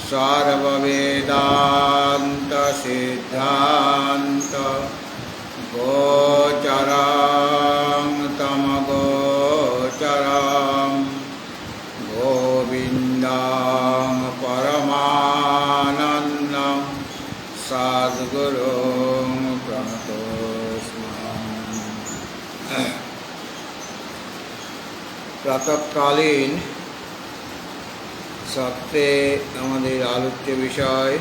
सर्ववेदान्त सिद्धान्त गोचरं तमगोचरं गोविन्दं परमानन्दं सद्गुरुं प्रणतोऽस्मि। प्रातःकालीन सत्ये আমাদের আলোচ্য বিষয়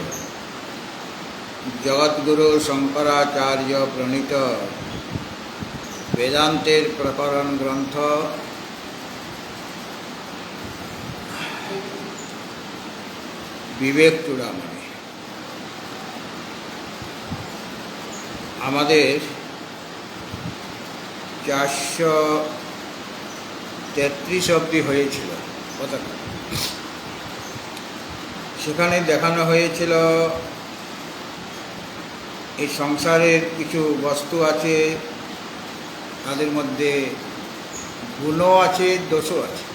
जगद्गुरु शंकराचार्य प्रणीत वेदांतेर प्रकरण ग्रंथ विवेक चूड़ामणि। আমাদের 433 অবধি হয়েছিল কথাটা। সেখানে দেখানো হয়েছিল এই সংসারের কিছু বস্তু আছে, তাদের মধ্যে গুণও আছে, দোষও আছে।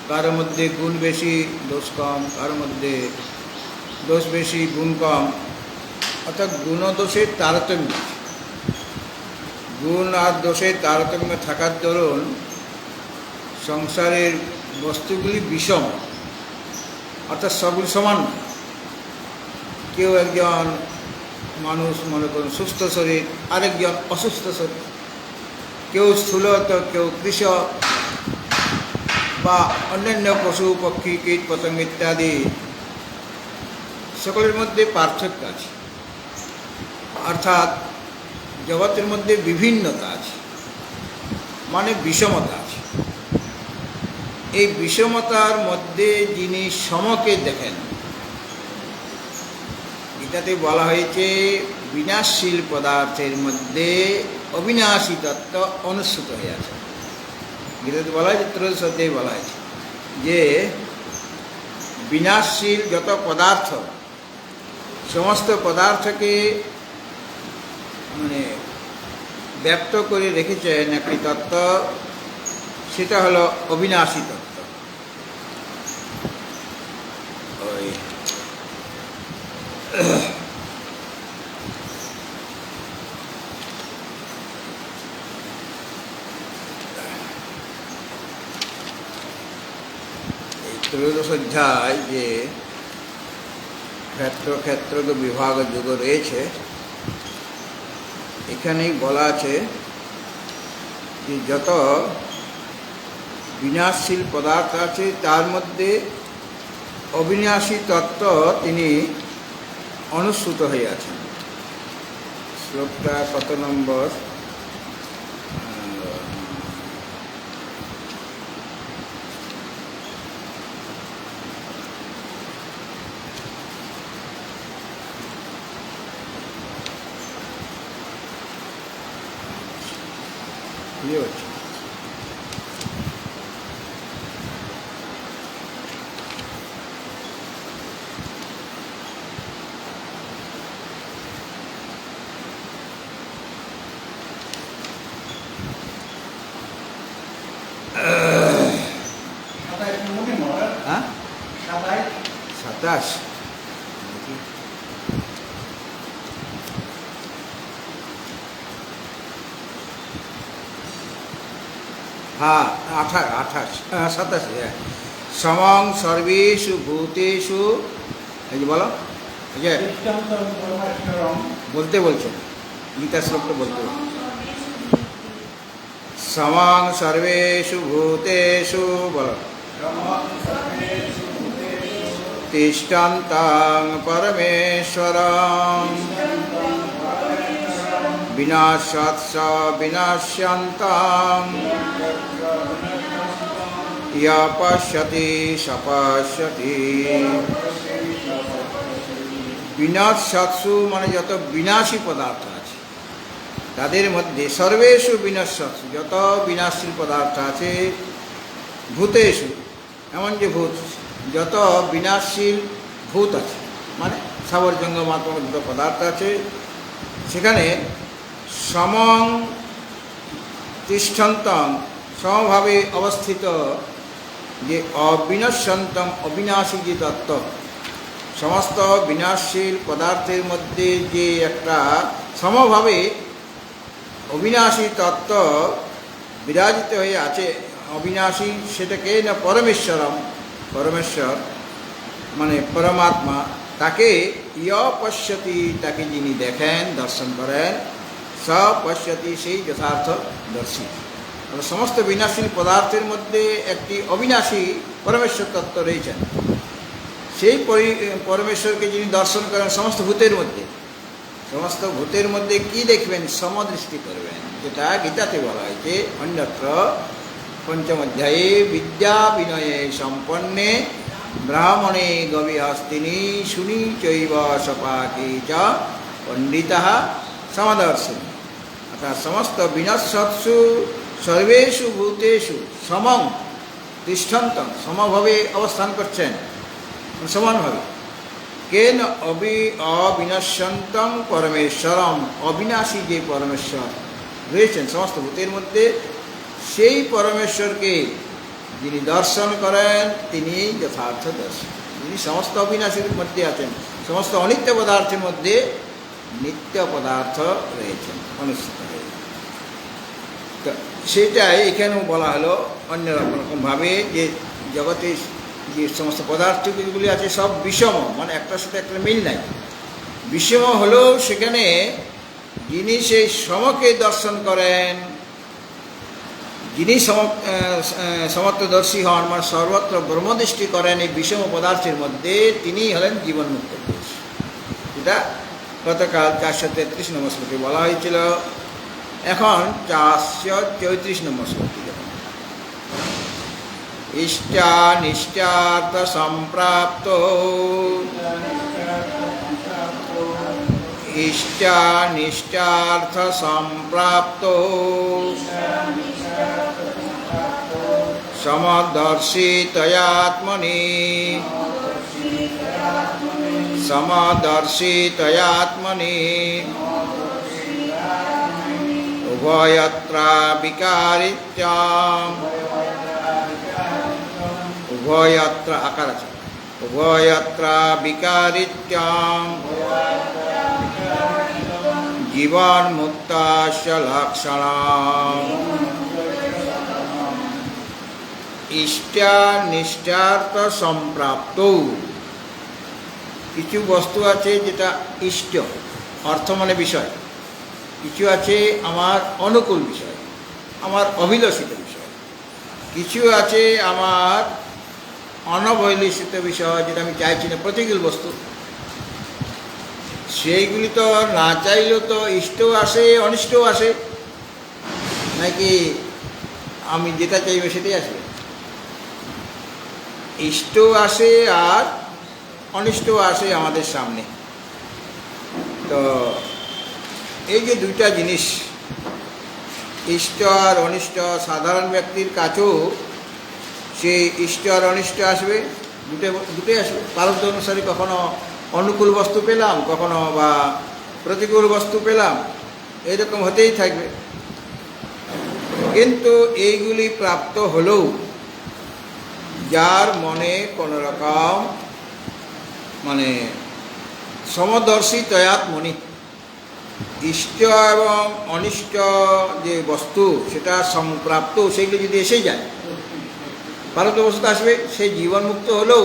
কারোর মধ্যে গুণ বেশি দোষ কম, কারোর মধ্যে দোষ বেশি গুণ কম, অর্থাৎ গুণ ও দোষের তারতম্য। গুণ আর দোষের তারতম্য থাকার দরুন সংসারের বস্তুগুলি বিষম, অর্থাৎ সবগুলি সমান। কেউ একজন মানুষ মনে করুন সুস্থ শরীর, আরেকজন অসুস্থ শরীর, কেউ স্থূল তো কেউ কৃষক বা অন্যান্য পশু পক্ষী কীট পতঙ্গ ইত্যাদি, সকলের মধ্যে পার্থক্য আছে। অর্থাৎ জগতের মধ্যে বিভিন্নতা আছে, মানে বিষমতা আছে। এই বিষমতার মধ্যে যিনি সমকে দেখেন, এটাতে বলা হয়েছে বিনাশশীল পদার্থের মধ্যে অবিনাশী তত্ত্ব অনুসূত হয়ে আছে। গীতাতে বলা হয়েছে, ত্রয়োদশ অধ্যায়ে বলা হয়েছে যে বিনাশশীল যত পদার্থ, সমস্ত পদার্থকে মানে ব্যক্ত করে রেখেছেন একটি তত্ত্ব, সেটা হলো অবিনাশী তত্ত্ব। ত্রয়োদশ অধ্যায় যে ক্ষেত্র বিভাগ যুগ রয়েছে, এখানেই বলা আছে যে যত বিনাশশীল পদার্থ আছে তার মধ্যে অবিনাশী তত্ত্ব তিনি অনুসূত হয়ে আছেন। শ্লোকটা কত নম্বর? সাতাশ। হ্যাঁ 28 27। সমং সর্বেষু ভূতেষু, এই যে বলো, এই যে বলতে বলছেন, গীতা শ্লোকটা বলতে বলছেন। সমং সর্বেষু ভূতেষু, বলো, তিষ্ঠন্তং পরমেশ্বরং বিনাশাৎ বিনাশ্যন্তং ইয়া পশ্যতি সপশ্যতি। বিনাশাৎসু মানে যত বিনাশী পদার্থ আছে তাদের মধ্যে, সর্বেষু বিনাশাৎসু যত বিনাশশীল পদার্থ আছে, ভূতেষু এমন যে ভূত, যত বিনাশশীল ভূত আছে মানে স্থাবর জঙ্গমাত্মক যত পদার্থ আছে, সেখানে সমং তিষ্ঠন্তং সমভাবে অবস্থিত যে অবিনশ্যন্তম অবিনাশী যে তত্ত্ব, সমস্ত বিনাশশীল পদার্থের মধ্যে যে একটা সমভাবে অবিনাশী তত্ত্ব বিরাজিত হয়ে আছে, অবিনাশী, সেটাকে না পরমেশ্বরম, পরমেশ্বর মানে পরমাত্মা, তাকে ইয় পশ্যতি, তাকে যিনি দেখেন, দর্শন করেন, স পশ্যতি, সেই যথার্থ দর্শী। সমস্ত বিনাশী পদার্থের মধ্যে একটি অবিনাশী পরমেশ্বর তত্ত্ব রয়েছেন। সেই পরমেশ্বরকে যিনি দর্শন করেন সমস্ত ভূতের মধ্যে, সমস্ত ভূতের মধ্যে কি দেখবেন? সমদৃষ্টি করবেন, যেটা গীতাতে বলা হয়েছে অন্যত্র পঞ্চম অধ্যায়ে বিদ্যা বিনয়ে সম্পন্নে ব্রাহ্মণে গভীহস্তিনী শুনি চৈব সপাকে চ পণ্ডিতা সমদর্শিনী। অর্থাৎ সমস্ত বিনশ্বৎসু সর্বেষু ভূতেষু সমং তিষ্ঠন্তং, সমভাবে অবস্থান করছেন, সমানভাবে। কেন অবিনশ্যন্তং পরমেশ্বরম, অবিনাশী যে পরমেশ্বর রয়েছেন সমস্ত ভূতের মধ্যে, সেই পরমেশ্বরকে যিনি দর্শন করেন তিনি যথার্থ দর্শন। যিনি সমস্ত অবিনাশীর মধ্যে আছেন, সমস্ত অনিত্য পদার্থের মধ্যে নিত্য পদার্থ রয়েছেন, অনুষ্ঠিত রয়েছেন। তো সেটাই এখানেও বলা হলো অন্যরকমভাবে, যে জগতে যে সমস্ত পদার্থগুলি আছে সব বিষম, মানে একটার সাথে একটা মিল নাই। বিষম হলেও সেখানে যিনি সেই সমকে দর্শন করেন, যিনি সমত্বদর্শী হন, মানে সর্বত্র ব্রহ্মদৃষ্টি করেন এই বিষম পদার্থের মধ্যে, তিনি হলেন জীবন্মুক্ত পুরুষ। এটা গতকাল 433 নম্বর শ্লোকে বলা হয়েছিল। এখন 434 নম্বর শ্লোকে ইষ্টা নিষ্টার্থ সম্প্রাপ্ত, ইষ্টা নিষ্টার্থ সম্প্রাপ্ত সমদর্শিতয়াত্মনি, সমদর্শিতয়াত্মনি উভয়ত্র বিকারিত্যাম, উভয়ত্র আকার আছে, উভয়ত্র বিকারিত্যাম জীবন মুক্তাস্য লক্ষণম। ইষ্টা নিষ্টার্থ সম্প্রাপ্ত, কিছু বস্তু আছে যেটা ইষ্ট, অর্থ মানে বিষয়, কিছু আছে আমার অনুকূল বিষয়, আমার অভিলষিত বিষয়, কিছু আছে আমার অনভিলষিত বিষয়, যেটা আমি চাইছি না, প্রতিকূল বস্তু। সেইগুলি তো না চাইলেও তো ইষ্টও আসে অনিষ্টও আসে, নাকি আমি যেটা চাইবে সেটাই আসবে? ইষ্ট আসে আর অনিষ্ট আসে আমাদের সামনে। তো এই যে দুইটা জিনিস, ইষ্ট আর অনিষ্ট, সাধারণ ব্যক্তির কাছেও সে ইষ্ট আর অনিষ্ট আসবে, দুটোই আসবে। প্রারব্ধ অনুসারে কখনো অনুকূল বস্তু পেলাম, কখনো বা প্রতিকূল বস্তু পেলাম, এরকম হতেই থাকবে। কিন্তু এইগুলি প্রাপ্ত হলেও যার মনে কোনো রকম মানে সমদর্শিতয়াত্মনি, ইষ্ট এবং অনিষ্ট যে বস্তু সেটা সম্প্রাপ্ত, সেগুলো যদি এসে যায়, প্রারব্ধ বস্তু আসবে। সেই জীবনমুক্ত হলেও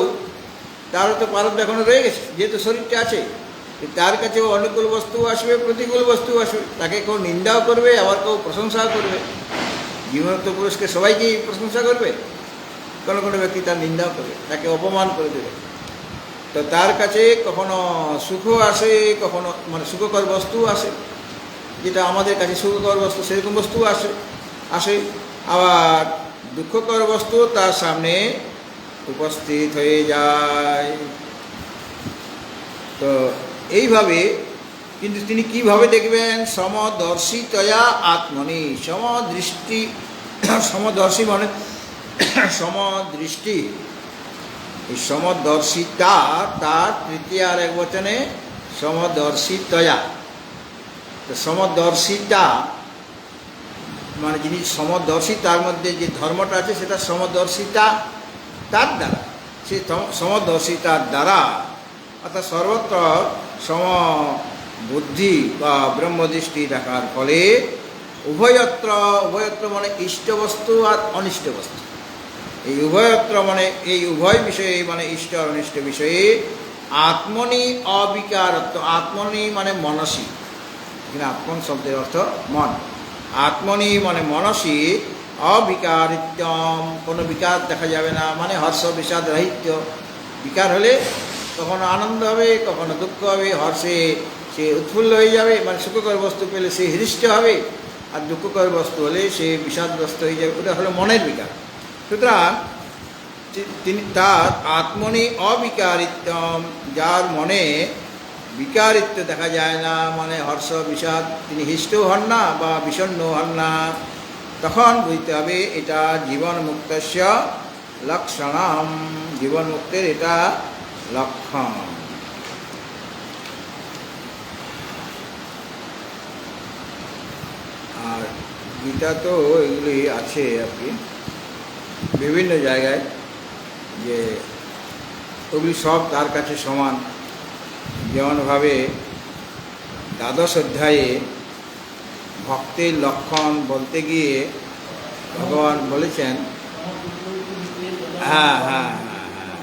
তারও তো প্রারব্ধ এখনো রয়ে গেছে, যেহেতু শরীরটা আছে, তার কাছেও অনুকূল বস্তু আসবে, প্রতিকূল বস্তু আসবে। তাকে কেউ নিন্দাও করবে, আবার কেউ প্রশংসাও করবে। জীবনমুক্ত পুরুষকে সবাইকেই প্রশংসা করবে, কোনো কোনো ব্যক্তি তার নিন্দাও করবে, তাকে অপমান করে দেবে। তো তার কাছে কখনো সুখ আসে, কখনো মানে সুখকর বস্তু আসে, যেটা আমাদের কাছে সুখকর বস্তু সেরকম বস্তু আসে। আবার দুঃখকর বস্তু তার সামনে উপস্থিত হয়ে যায়। তো এইভাবে, কিন্তু তিনি কিভাবে দেখবেন? সমদর্শিতয়া আত্মনি, সমদৃষ্টি, সমদর্শী মানে সমদৃষ্টি। এই সমদর্শিতা তার তৃতীয় আর এক বচনে সমদর্শিতয়া। তো সমদর্শিতা মানে যিনি সমদর্শী, তার মধ্যে যে ধর্মটা আছে সেটা সমদর্শিতা, তার দ্বারা, সেই সমদর্শিতার দ্বারা অর্থাৎ সর্বত্র সম বুদ্ধি বা ব্রহ্মদৃষ্টি থাকার ফলে উভয়ত্র, উভয়ত্র মানে ইষ্ট বস্তু আর অনিষ্ট বস্তু, এই উভয়ত্র মানে এই উভয় বিষয়ে মানে ইষ্ট আর অনিষ্ট বিষয়ে আত্মনি অবিকারত্ব, আত্মনি মানে মনসী, এখানে আত্মন শব্দের অর্থ মন, আত্মনি মানে মনসী অবিকারিত্যম, কোনো বিকার দেখা যাবে না, মানে হর্ষ বিষাদ রাহিত্য। বিকার হলে কখনো আনন্দ হবে, কখনো দুঃখ হবে, হর্ষে সে উৎফুল্ল হয়ে যাবে, মানে সুখকর বস্তু পেলে সে হৃষ্ট হবে, আর দুঃখকর বস্তু হলে সে বিষাদগ্রস্ত হয়ে যাবে, ওটা হলো মনের বিকার। সুতরাং তিনি তার আত্মনি অবিকারিত্যম, যার মনে বিকারিত্ব দেখা যায় না, মানে হর্ষ বিষাদ, তিনি হৃষ্টও হন না বা বিষণ্ণ হন না, তখন বুঝতে হবে এটা জীবন মুক্তস্য লক্ষণম, জীবন মুক্তের এটা লক্ষণ। আর গীতা তো এগুলি আছে আর কি বিভিন্ন জায়গায়, যে ওগুলি সব তার কাছে সমান। যেমনভাবে দ্বাদশ অধ্যায়ে ভক্তের লক্ষণ বলতে গিয়ে ভগবান বলেছেন, হ্যাঁ হ্যাঁ হ্যাঁ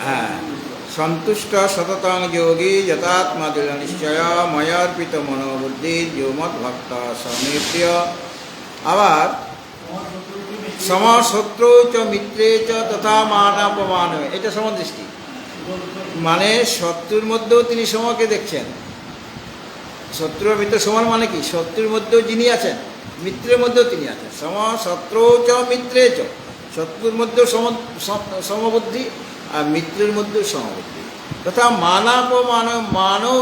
হ্যাঁ, সন্তুষ্ট সততং যোগী যথাত্মাদুল নিশ্চয় ময়ার্পিত মনোবুদ্ধি যোমৎ ভক্ত সমীপ্রিয়। আবার সমশত্রু চ মিত্রে চ তথা মানাপমান, এটা সমদৃষ্টি, মানে শত্রুর মধ্যেও তিনি সমকে দেখছেন। শত্রু আর মিত্র সমান মানে কি, শত্রুর মধ্যেও যিনি আছেন, মিত্রের মধ্যেও তিনি আছেন। শত্রু চ মিত্রে চ, শত্রুর মধ্যেও সমবুদ্ধি আর মিত্রের মধ্যেও সমবুদ্ধি, তথা মানাপমান, মানও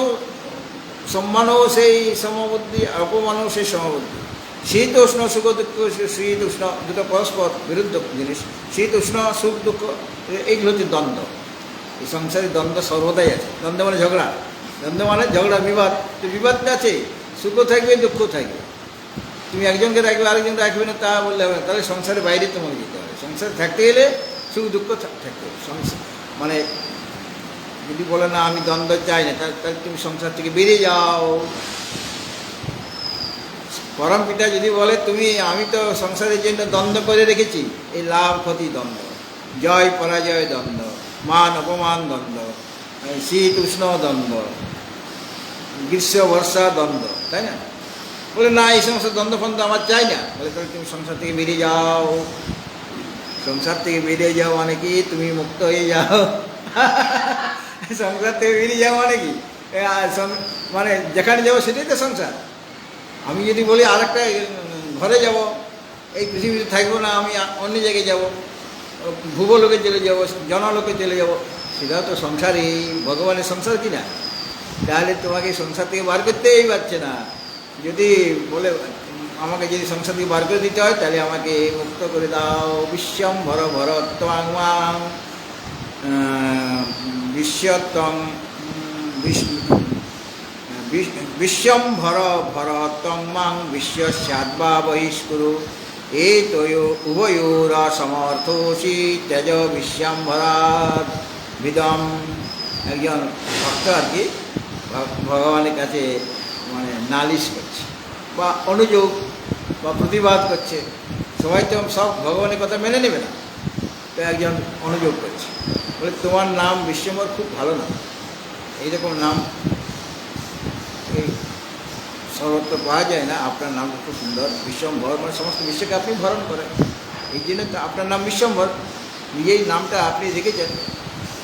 সম্মানও সেই সমবুদ্ধি, অপমানও সেই সমবুদ্ধি। শীত উষ্ণ সুখ দুঃখ, শীত উষ্ণ দুটো পরস্পর বিরুদ্ধ জিনিস, শীত উষ্ণ সুখ দুঃখ এইগুলো হচ্ছে দ্বন্দ্ব। এই সংসারে দ্বন্দ্ব সর্বদাই আছে। দ্বন্দ্ব মানে ঝগড়া, দ্বন্দ্ব মানে ঝগড়া, বিবাদ। তো বিবাদটা আছে, সুখও থাকবে দুঃখ থাকবে। তুমি একজনকে রাখবে আরেকজন রাখবে না তা বললে হবে, তাহলে সংসারের বাইরে তোমাকে যেতে হবে। সংসারে থাকতে গেলে সুখ দুঃখ থাকতে হবে। সংসার মানে যদি বলে না আমি দ্বন্দ্ব চাই না, তাহলে তুমি সংসার থেকে বেরিয়ে যাও। পরম পিতা যদি বলে তুমি, আমি তো সংসারের জন্য দ্বন্দ্ব করে রেখেছি, এই লাভ ক্ষতি দ্বন্দ্ব, জয় পরাজয় দ্বন্দ্ব, মান অপমান দ্বন্দ্ব, শীত উষ্ণ দ্বন্দ্ব, গ্রীষ্ম বর্ষা দ্বন্দ্ব, তাই না? বলে না এই সমস্ত দ্বন্দ্ব ফন্দ্ব আমার চাই না, বলে তাহলে তুমি সংসার থেকে বেরিয়ে যাও। সংসার থেকে বেরিয়ে যাও মানে কি, তুমি মুক্ত হয়ে যাও। সংসার থেকে বেরিয়ে যাও মানে কি, মানে যেখানে যাবো সেটাই তো সংসার। আমি যদি বলি আরেকটা ঘরে যাব, এই পৃথিবীতে থাকবো না, আমি অন্য জায়গায় যাব, ভূবলোকে চলে যাব, জনলোকে চলে যাব, সেটাও তো সংসারই, ভগবানের সংসার কি না? তাহলে তোমাকে সংসার থেকে বার করতেই পারছে না। যদি বলে আমাকে যদি সংসার থেকে বার করে দিতে হয়, তাহলে আমাকে মুক্ত করে দাও। বিশ্বম্ভর ভরত্বং মাং বিশ্বত্বং বিশ্বম্ভর ভরত্বং মাং বিশ্বস্যাদ্বা বহিষ্কুরু এতয় উভয়োর সমর্থোষি তেজ বিশ্বম্ভরাৎ বিদম। একজন ভক্ত আর কি ভগবানের কাছে মানে নালিশ করছে বা অনুযোগ বা প্রতিবাদ করছে। সবাই তো সব ভগবানের কথা মেনে নেবে না, তো একজন অনুযোগ করছে, বলে তোমার নাম বিশ্বম্ভর খুব ভালো নাম, এইরকম নাম এই সর্বত্র পাওয়া যায় না, আপনার নাম খুব সুন্দর, বিশ্বম্ভর, মানে সমস্ত বিশ্বকে আপনি ভরণ করেন, এই জন্য তো আপনার নাম বিশ্বম্ভর, নিজেই নামটা আপনি রেখেছেন।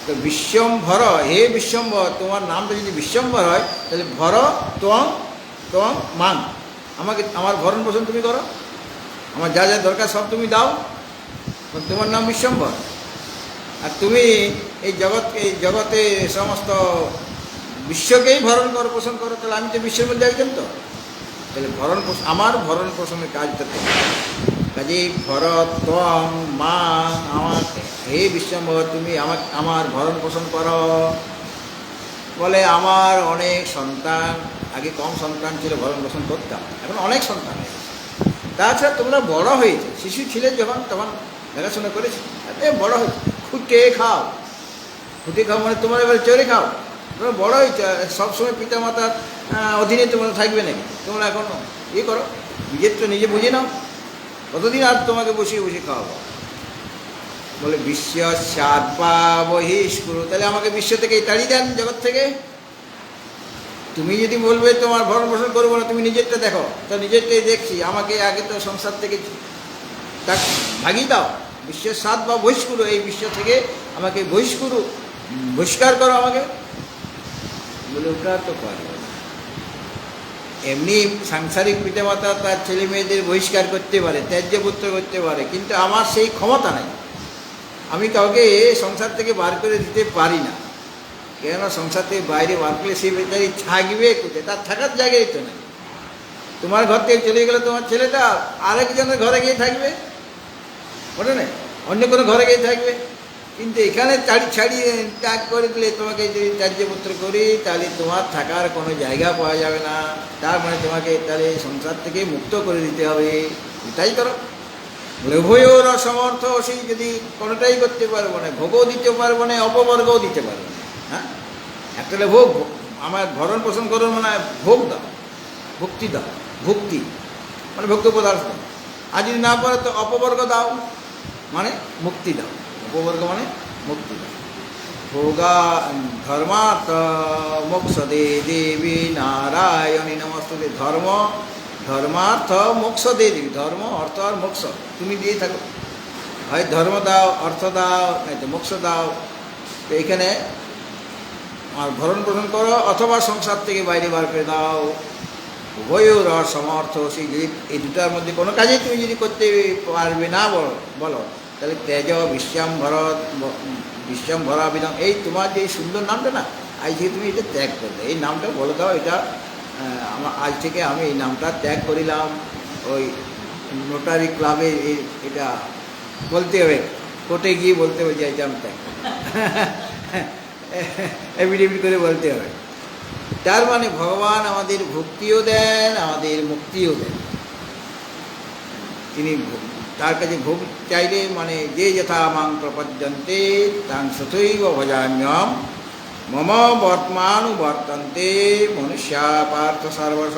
তো বিশ্বম্ভর, হে বিশ্বম্ভর, তোমার নামটা যদি বিশ্বম্ভর হয়, তাহলে ভর ত্বং ত্বং মান, আমাকে আমার ভরণ পোষণ তুমি করো, আমার যা যা দরকার সব তুমি দাও, তোমার নাম বিশ্বম্ভর। আর তুমি এই জগতে সমস্ত বিশ্বকেই ভরণ করো, পোষণ করো, তাহলে আমি তো বিশ্বের মধ্যে একজন, তো তাহলে আমার ভরণ পোষণের কাজ করতে কাজেই ভরত ত্বং মা, আমার হে বিশ্বম্ভর তুমি আমার ভরণ পোষণ করো। বলে আমার অনেক সন্তান, আগে কম সন্তান ছিল, ভরণ পোষণ করতাম, এখন অনেক সন্তান হয়েছে। তাছাড়া তোমরা বড় হয়েছে, শিশু ছিলে যখন তখন দেখাশোনা করেছি, বড় হয়েছে, খুব কে খাও, ফুটে খাও মানে তোমার এবারে চড়ে খাও, তোমরা বড় হয়েছে, সবসময় পিতা মাতার অধীনে তোমরা থাকবে নাকি? তোমরা এখন ইয়ে করো, নিজের তো নিজে বুঝে নাও, কতদিন আর তোমাকে বসিয়ে বসিয়ে খাওয়াবো? বলে বিশ্ব সাতপা বহিষ্কুরু, তাহলে আমাকে বিশ্ব থেকে তাড়িয়ে দেন, জগৎ থেকে। তুমি যদি বলবে তোমার ভরণ পোষণ করবো না, তুমি নিজেরটা দেখো, তো নিজেরটাই দেখছি, আমাকে আগে তো সংসার থেকে ভাগিয়ে দাও। বিশ্বের সাত বা বহিষ্কুরু, এই বিশ্ব থেকে আমাকে বহিষ্কুরু, বহিষ্কার করো আমাকে। বলে ওটা তো পারবে না। এমনি সাংসারিক পিতামাতা তার ছেলে মেয়েদের বহিষ্কার করতে পারে, ত্যায্যপুত্র করতে পারে, কিন্তু আমার সেই ক্ষমতা নেই। আমি কাউকে সংসার থেকে বার করে দিতে পারি না। কেন সংসার থেকে বাইরে বার করলে সে বেচারি থাকবে কোথায়? তার থাকার জায়গায় তো নেই। তোমার ঘর থেকে চলে গেলে তোমার ছেলেটা আরেকজনের ঘরে গিয়ে থাকবে, ওটা নেই, অন্য কোনো ঘরে গিয়ে থাকবে। কিন্তু এখানে ছাড়িয়ে ত্যাগ করে দিলে, তোমাকে যদি ত্যায্যপুত্র করি, তাহলে তোমার থাকার কোনো জায়গা পাওয়া যাবে না। তার মানে তোমাকে তাহলে সংসার থেকে মুক্ত করে দিতে হবে। এটাই করো। উভয়র অসমর্থ, সেই যদি কোনোটাই করতে পারবো না, ভোগও দিতে পারবো না, অপবর্গও দিতে পারবো না। হ্যাঁ, একটা হলে ভোগ, আমার ভরণ পোষণ করো মানে ভোগ দাও, ভক্তি দাও, ভক্তি মানে ভোগ্য পদার্থ। আর যদি না পারো তো অপবর্গ দাও, মানে মুক্তি দাও। অপবর্গ মানে মুক্তি দাও। ভোগা ধর্মার্থ মোক্ষদে দেবী নারায়ণী নমস্তুতে। ধর্ম, ধর্মার্থ মোক্ষ দিয়ে দিবি। ধর্ম, অর্থ আর মোক্ষ তুমি দিয়ে থাকো। হয় ধর্ম দাও, অর্থ দাও, নাই তো মোক্ষ দাও। তো এখানে আর ভরণ পোষণ করো, অথবা সংসার থেকে বাইরে বার করে দাও। উভয়র সমর্থ, সেই যদি এই দুটার মধ্যে কোনো কাজেই তুমি যদি করতে পারবে না বলো, তাহলে তেজ বিশ্বম্ভরা বিধান, এই তোমার যে সুন্দর নামটা না, আজ থেকে তুমি এটা ত্যাগ করবে। এই নামটা বলে দাও, এটা আমার আজ থেকে আমি এই নামটা ত্যাগ করিলাম। ওই নোটারি ক্লাবে এটা বলতে হবে, কোর্টে গিয়ে বলতে হবে যে এটা আমি ত্যাগ এফিডেভিট করে বলতে হবে। তার মানে ভগবান আমাদের ভক্তিও দেন, আমাদের মুক্তিও দেন। তিনি তার কাছে ভোগ চাইলে মানে যে যথা মাং প্রপদ্যন্তে তাং তথৈব ভজাম্যহম মম বর্তমানুবর্তন্তে মনুষ্যা পার্থ সর্বশ।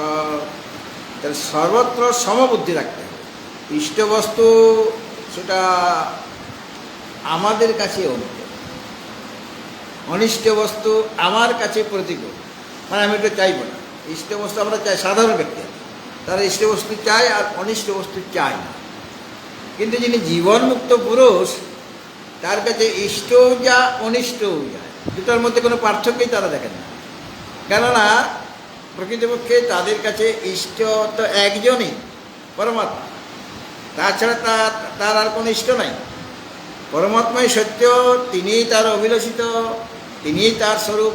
তাহলে সর্বত্র সমবুদ্ধি রাখতে হবে। ইষ্টবস্তু সেটা আমাদের কাছে অনুকূল, অনিষ্ট বস্তু আমার কাছে প্রতিকূল, মানে আমি এটা চাইব না। ইষ্ট বস্তু আমরা চাই, সাধারণ ব্যক্তি তারা ইষ্ট বস্তু চায় আর অনিষ্ট বস্তু চায় না। কিন্তু যিনি জীবনমুক্ত পুরুষ, তার কাছে ইষ্টও যা অনিষ্টও যায়, দুটার মধ্যে কোনো পার্থক্যই তারা দেখেন না। কেননা প্রকৃতপক্ষে তাদের কাছে ইষ্ট তো একজনই, পরমাত্মা। তাছাড়া তার আর কোনো ইষ্ট নাই। পরমাত্মাই সত্য, তিনিই তার অভিলষিত, তিনিই তার স্বরূপ।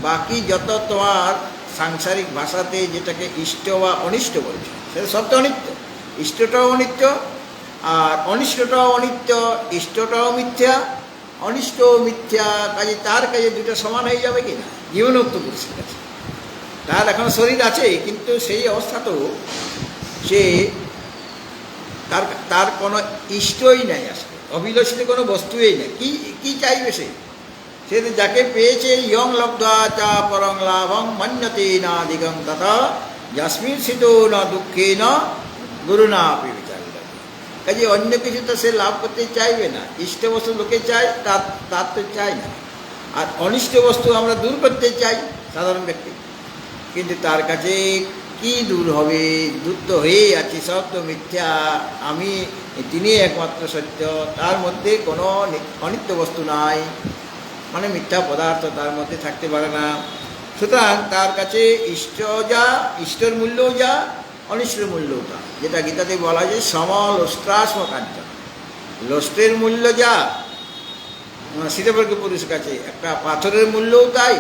বাকি যত তোমার সাংসারিক ভাষাতে যেটাকে ইষ্ট বা অনিষ্ট বলছে, সেটা সব তো অনিত্য। ইষ্টটাও অনিত্য, আর অনিষ্টটাও অনিত্য, ইষ্টটাও মিথ্যা, অনিষ্টও মিথ্যা। কাজে তার কাজে দুটো সমান হয়ে যাবে কি না? জীবনোক্ত পুরুষের কাছে তার এখন শরীর আছে, কিন্তু সেই অবস্থাতেও সে তার কোনো ইষ্টই নাই, আসলে অভিলষিত কোনো বস্তুই নেই। কি চাইবে সে? সে যাকে পেয়েছে, ইয়ং লব্ধা চা পরং লাভং মন্যতে না দিগং তথা যস্মিন স্থিত না দুঃখে না গুরু না আপনি বিচার। কাজে অন্য কিছু তো সে লাভ করতে চাইবে না। ইষ্ট বস্তু লোকে চায়, তার তো চায় না। আর অনিষ্ট বস্তু আমরা দূর করতে চাই সাধারণ ব্যক্তি, কিন্তু তার কাছে কি দূর হবে? দূর তো হয়েই আছে, সব তো মিথ্যা। তিনি একমাত্র সত্য, তার মধ্যে কোনো অনিত্য বস্তু নাই, মানে মিথ্যা পদার্থ তার মধ্যে থাকতে পারে না। সুতরাং তার কাছে ইষ্ট যা, ইষ্টের মূল্যও যা, অনিষ্টের মূল্যও তা। যেটা গীতাতে বলা যায় সমলোষ্ট্রাস্ম কাঞ্চন। লোষ্টের মূল্য যা শীতবর্গ পুরুষের কাছে, একটা পাথরের মূল্যও তাই,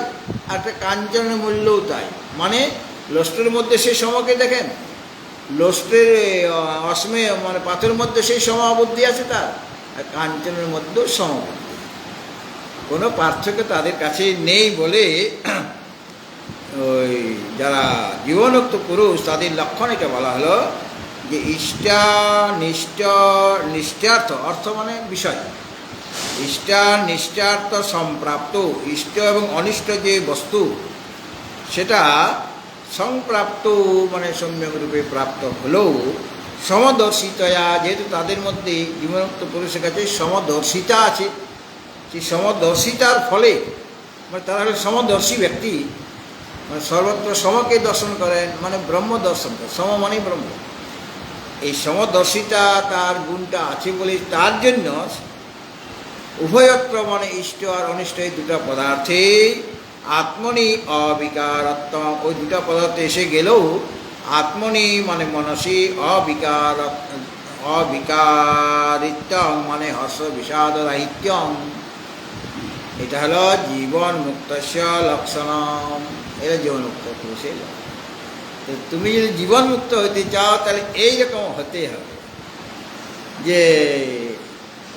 আর একটা কাঞ্চনের মূল্যও তাই। মানে লোষ্টের মধ্যে সেই সমকে দেখেন, লোষ্টের অসমে মানে পাথরের মধ্যে সেই সমাবুদ্ধি আছে তার, আর কাঞ্চনের মধ্যেও সমবুদ্ধি। কোনো পার্থক্য তাদের কাছে নেই বলে ওই যারা জীবনোক্ত পুরুষ তাদের লক্ষণ এটা বলা হলো যে ইষ্টা নিষ্ঠ নিষ্ঠার্থ, অর্থ মানে বিষয়, ইষ্টানিষ্টার্থ সম্প্রাপ্ত, ইষ্ট এবং অনিষ্ট যে বস্তু সেটা সংপ্রাপ্ত মানে সম্যক রূপে প্রাপ্ত হলেও সমদর্শিতয়া, যেহেতু তাদের মধ্যে জীবনমুক্ত পুরুষের কাছে সমদর্শিতা আছে, সেই সমদর্শিতার ফলে মানে তারা হলেন সমদর্শী ব্যক্তি, মানে সর্বত্র সমকে দর্শন করেন, মানে ব্রহ্ম দর্শন করেন, সম মানেই ব্রহ্ম। এই সমদর্শিতা তার গুণটা আছে বলে তার জন্য উভয়ত্র মানে ইষ্ট আর অনিষ্ট এই দুটা পদার্থে আত্মনি অবিকারত্ব, ওই দুটা পদার্থে এসে গেলেও আত্মনি মানে মনসী অবিকারিত্যং মানে হর্ষ বিষাদ রাহিত্যং, এটা হলো জীবন মুক্তস্য লক্ষণম। এটা জীবন মুক্ত পুরুষের লক্ষণ। তো তুমি যদি জীবন মুক্ত হতে চাও তাহলে এইরকম হতে হবে যে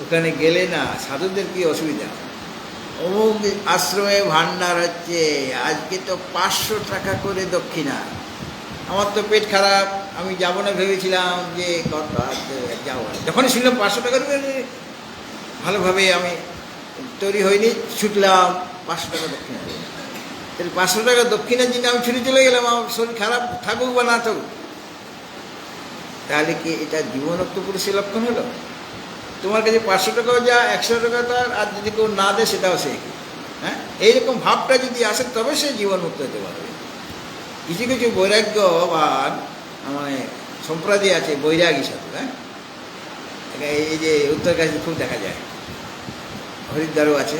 ওখানে গেলে না সাধুদের কি অসুবিধা, অমুক আশ্রমে ভান্ডার হচ্ছে, আজকে তো 500 টাকা করে দক্ষিণা, আমার তো পেট খারাপ, আমি যাবো না ভেবেছিলাম যে কত যাবো না, যখনই শুনলাম 500 টাকা ভালোভাবে আমি তৈরি হয়নি, ছুটলাম 500 টাকা দক্ষিণা। তাহলে 500 টাকা দক্ষিণার জন্য আমি ছুটে চলে গেলাম, আমার শরীর খারাপ থাকুক বা না থাকুক, তাহলে কি এটা জীবনমুক্ত পুরুষের লক্ষণ হলো? তোমার কাছে 500 টাকাও যা, 100 টাকা তার, আর যদি কেউ না দেয় সেটাও সে। হ্যাঁ, এইরকম ভাবটা যদি আসে তবে সে জীবনমুক্ত হতে পারবে। কিছু কিছু বৈরাগ্যবান মানে সম্প্রদায় আছে, বৈরাগী সাধু। হ্যাঁ, এই যে উত্তরকাশী খুব দেখা যায়, হরিদ্বারও আছে।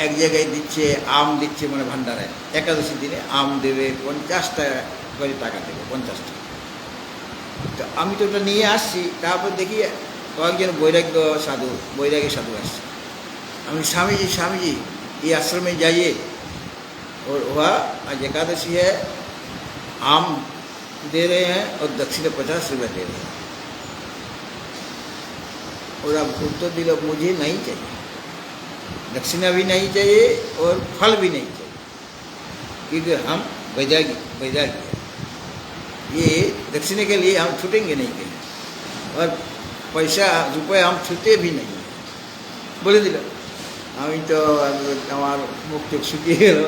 এক জায়গায় দিচ্ছে আম দিচ্ছে, মানে ভান্ডারায় একাদশী দিনে আম দেবে, 50 টাকা করে টাকা দেবে, 50 টাকা। তো আমি তো ওটা নিয়ে আসছি, তারপর দেখি কয়েকজন বৈরাগী সাধু আসছে। আমি स्वामी जी ये आश्रम में जाइए और वह आज एकादशी है, आम दे रहे हैं और दक्षिणा 50 रुपये दे रहे हैं। और अब उत्तर दिल मुझे नहीं चाहिए, दक्षिणा भी नहीं चाहिए और फल भी नहीं चाहिए, क्योंकि हम वैरागी हैं, ये दक्षिणे के लिए हम छूटेंगे नहीं कहीं, और पैसा रुपये हम छूते भी नहीं बोले दिल। আমি তো আমার মুখ চোখ শুকিয়ে গেল,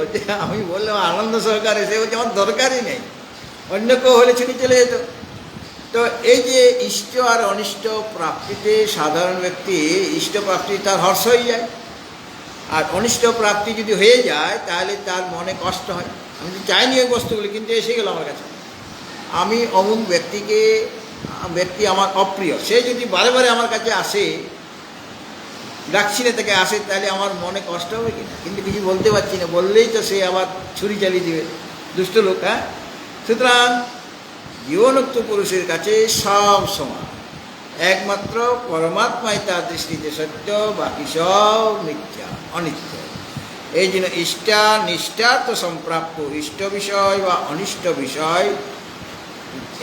আমি বললাম আনন্দ সহকারে, সে বলছে আমার দরকারই নেই, অন্য কেউ হলে ছুটি চলে যেত। তো এই যে ইষ্ট আর অনিষ্ট প্রাপ্তিতে সাধারণ ব্যক্তি ইষ্ট প্রাপ্তি তার হর্ষ হয়ে যায়, আর অনিষ্ট প্রাপ্তি যদি হয়ে যায় তাহলে তার মনে কষ্ট হয়। আমি তো চাইনি ওই বস্তুগুলি, কিন্তু এসে গেল আমার কাছে। আমি অমুক ব্যক্তি আমার অপ্রিয়, সে যদি বারে বারে আমার কাছে আসে, দাক্ষিণে থেকে আসে, তাহলে আমার মনে কষ্ট হবে কিনা, কিন্তু কিছু বলতে পারছি না, বললেই তো সে আবার ছুরি চালিয়ে দিবে, দুষ্ট লোক। হ্যাঁ, সুতরাং জীবনমুক্ত পুরুষের কাছে সব সমান, একমাত্র পরমাত্মাই তার দৃষ্টিতে সত্য, বাকি সব মিথ্যা অনিত্য। এই জন্য ইষ্টানিষ্টার্থ সম্প্রাপ্ত, ইষ্ট বিষয় বা অনিষ্ট বিষয়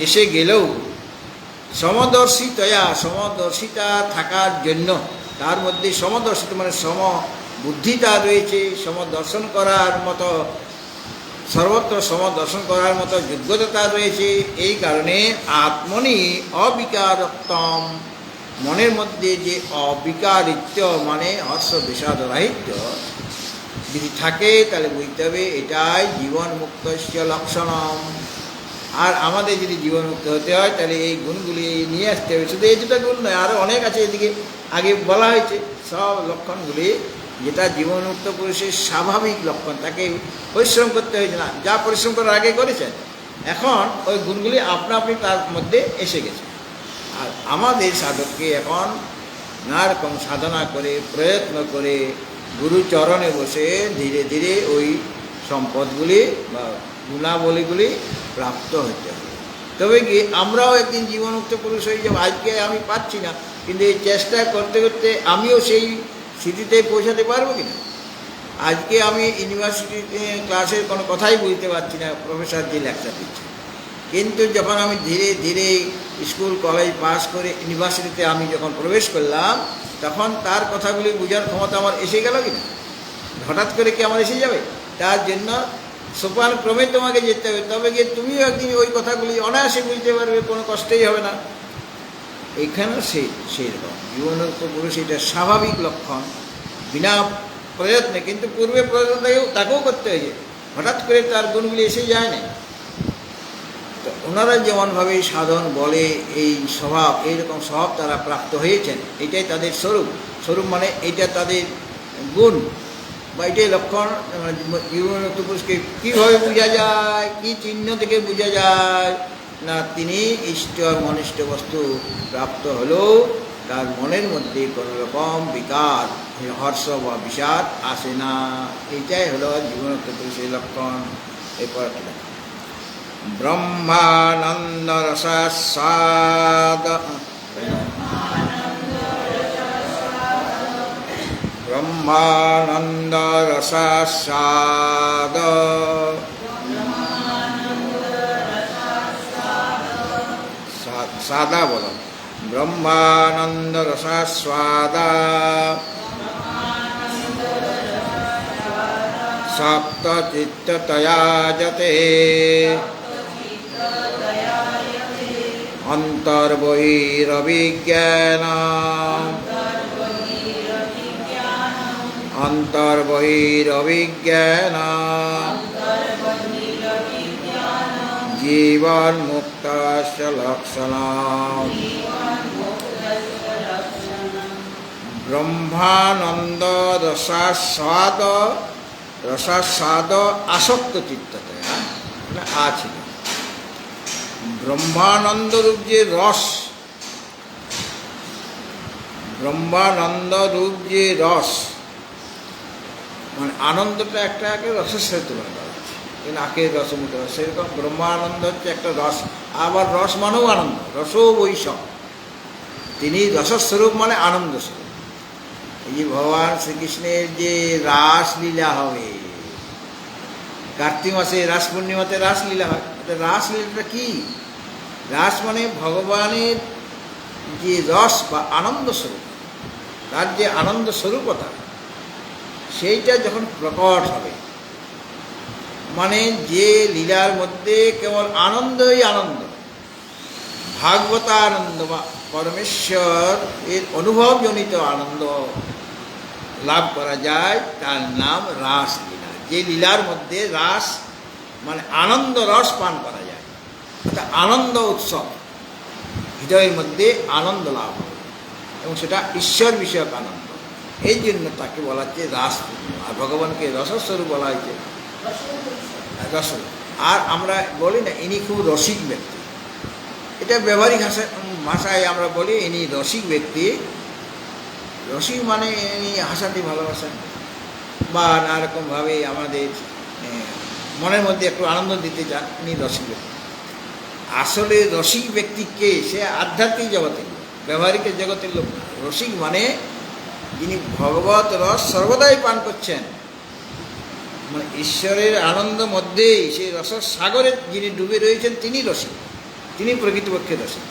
এসে গেলেও সমদর্শিতা থাকার জন্য, তার মধ্যে সমদর্শিত মানে সম বুদ্ধিতা রয়েছে, সমদর্শন করার মতো, সর্বত্র সমদর্শন করার মতো যোগ্যতা রয়েছে। এই কারণে আত্মনি অবিকারত্বম, মনের মধ্যে যে অবিকারিত্য মানে হর্ষ বিষাদ রাহিত্য যদি থাকে, তাহলে বুঝতে হবে এটাই জীবন মুক্তস্য লক্ষণম। আর আমাদের যদি জীবনমুক্ত হতে হয় তাহলে এই গুণগুলি নিয়ে আসতে হবে। শুধু এই দুটো গুণ নয়, আরও অনেক আছে, এদিকে আগে বলা হয়েছে সব লক্ষণগুলি, যেটা জীবনমুক্ত পুরুষের স্বাভাবিক লক্ষণ, তাকে পরিশ্রম করতে হয়েছে না, যা পরিশ্রম করার আগে করেছেন, এখন ওই গুণগুলি আপনা আপনি তার মধ্যে এসে গেছে। আর আমাদের সাধককে এখন নানা রকম সাধনা করে, প্রয়ত্ন করে, গুরুচরণে বসে ধীরে ধীরে ওই সম্পদগুলি বা গুণাবলীগুলি প্রাপ্ত হতে হবে। তবে কি আমরাও একদিন জীবনমুক্ত পুরুষ হয়ে যাব। আজকে আমি পাচ্ছি না, কিন্তু এই চেষ্টা করতে করতে আমিও সেই স্থিতিতে পৌঁছাতে পারবো কিনা। আজকে আমি ইউনিভার্সিটিতে ক্লাসের কোনো কথাই বুঝতে পারছি না, প্রফেসর যে লেকচার দিচ্ছে, কিন্তু যখন আমি ধীরে ধীরে স্কুল কলেজ পাস করে ইউনিভার্সিটিতে আমি যখন প্রবেশ করলাম, তখন তার কথাগুলি বোঝার ক্ষমতা আমার এসে গেল কিনা। হঠাৎ করে কি আমার এসে যাবে? তার জন্য সোপান ক্রমে তোমাকে যেতে হবে, তবে গিয়ে তুমিও একদিন ওই কথাগুলি অনায়াসে বুঝতে পারবে, কোনো কষ্টই হবে না। এখানেও সেই রকম জীবনোক্ত পুরুষ এটা স্বাভাবিক লক্ষণ, বিনা প্রয়ত্নে, কিন্তু পূর্বে প্রয়ত্ন তাকেও করতে হয়েছে, হঠাৎ করে তার গুণগুলি এসে যায় না। তো ওনারা যেমনভাবে সাধন বলে এই স্বভাব, এইরকম স্বভাব তারা প্রাপ্ত হয়েছেন, এটাই তাদের স্বরূপ। স্বরূপ মানে এটা তাদের গুণ বা এটাই লক্ষণ। জীবনোক্ত পুরুষকে কীভাবে বোঝা যায়, কী চিহ্ন থেকে বোঝা যায় না, তিনি ইষ্ট মনিষ্ঠ বস্তু প্রাপ্ত হলেও তার মনের মধ্যে কোনো রকম বিকার, হর্ষ বা বিষাদ আসে না। এইটাই হলো জীবনোক্ত পুরুষের লক্ষণ। এরপর ব্রহ্মানন্দ রসাস্বাদ, ব্রহ্মানন্দ রসাস্বাদ, সাদা বলো, ব্রহ্মানন্দ রসাস্বাদা সপ্ত চিত্ততয়া যতে অন্তর্বহিরভিজ্ঞান, অন্তর্বহিরভিজ্ঞান জীবন মুক্তস্য লক্ষণম। ব্রহ্মানন্দ রসাস্বাদ, রসাস্বাদ আসক্ত চিত্ততয়া মানে আছে। ব্রহ্মানন্দ রূপ যে রস, ব্রহ্মানন্দ রূপ যে রস মানে আনন্দটা একটা রসের সাথে তুলনা করা হচ্ছে, কিন্তু আখের রসমুদ্র সেরকম ব্রহ্মানন্দ হচ্ছে একটা রস। আবার রস মানেও আনন্দ, রসও বৈষম, তিনি রসস্বরূপ মানে আনন্দ স্বরূপ। এই যে ভগবান শ্রীকৃষ্ণের যে রাসলীলা হবে, কার্তিক মাসে রাস পূর্ণিমাতে রাসলীলা হয়। রাসলীলাটা কি? রাস মানে ভগবানের যে রস বা আনন্দ স্বরূপ, তার যে আনন্দ স্বরূপতা, সেইটা যখন প্রকট হবে, মানে যে লীলার মধ্যে কেবল আনন্দই আনন্দ, ভাগবত আনন্দ বা পরমেশ্বর এর অনুভবজনিত আনন্দ লাভ করা যায়, তার নাম রাসলীলা। যে লীলার মধ্যে রাস মানে আনন্দ রস পান করা যায়, অর্থাৎ আনন্দ উৎসব, হৃদয়ের মধ্যে আনন্দ লাভ হবে এবং সেটা ঈশ্বর বিষয়ক আনন্দ। এই জন্য তাকে বলা হচ্ছে রাস পূর্ণিমা। আর ভগবানকে রসস্বরূপ বলা হয়েছে, রস। আর আমরা বলি না ইনি খুব রসিক ব্যক্তি, এটা ব্যবহারিক ভাষায় আমরা বলি ইনি রসিক ব্যক্তি। রসিক মানে ইনি হাসাতে ভালোবাসেন বা নানারকমভাবে আমাদের মনের মধ্যে একটু আনন্দ দিতে চান, ইনি রসিক ব্যক্তি। আসলে রসিক ব্যক্তিকে সে আধ্যাত্মিক জগতের লোক, ব্যবহারিক জগতের লোক না। রসিক মানে যিনি ভগবত রস সর্বদাই পান করছেন, মানে ঈশ্বরের আনন্দ মধ্যেই সেই রসের সাগরে যিনি ডুবে রয়েছেন, তিনি রসিক, তিনি প্রকৃতপক্ষে রসিক।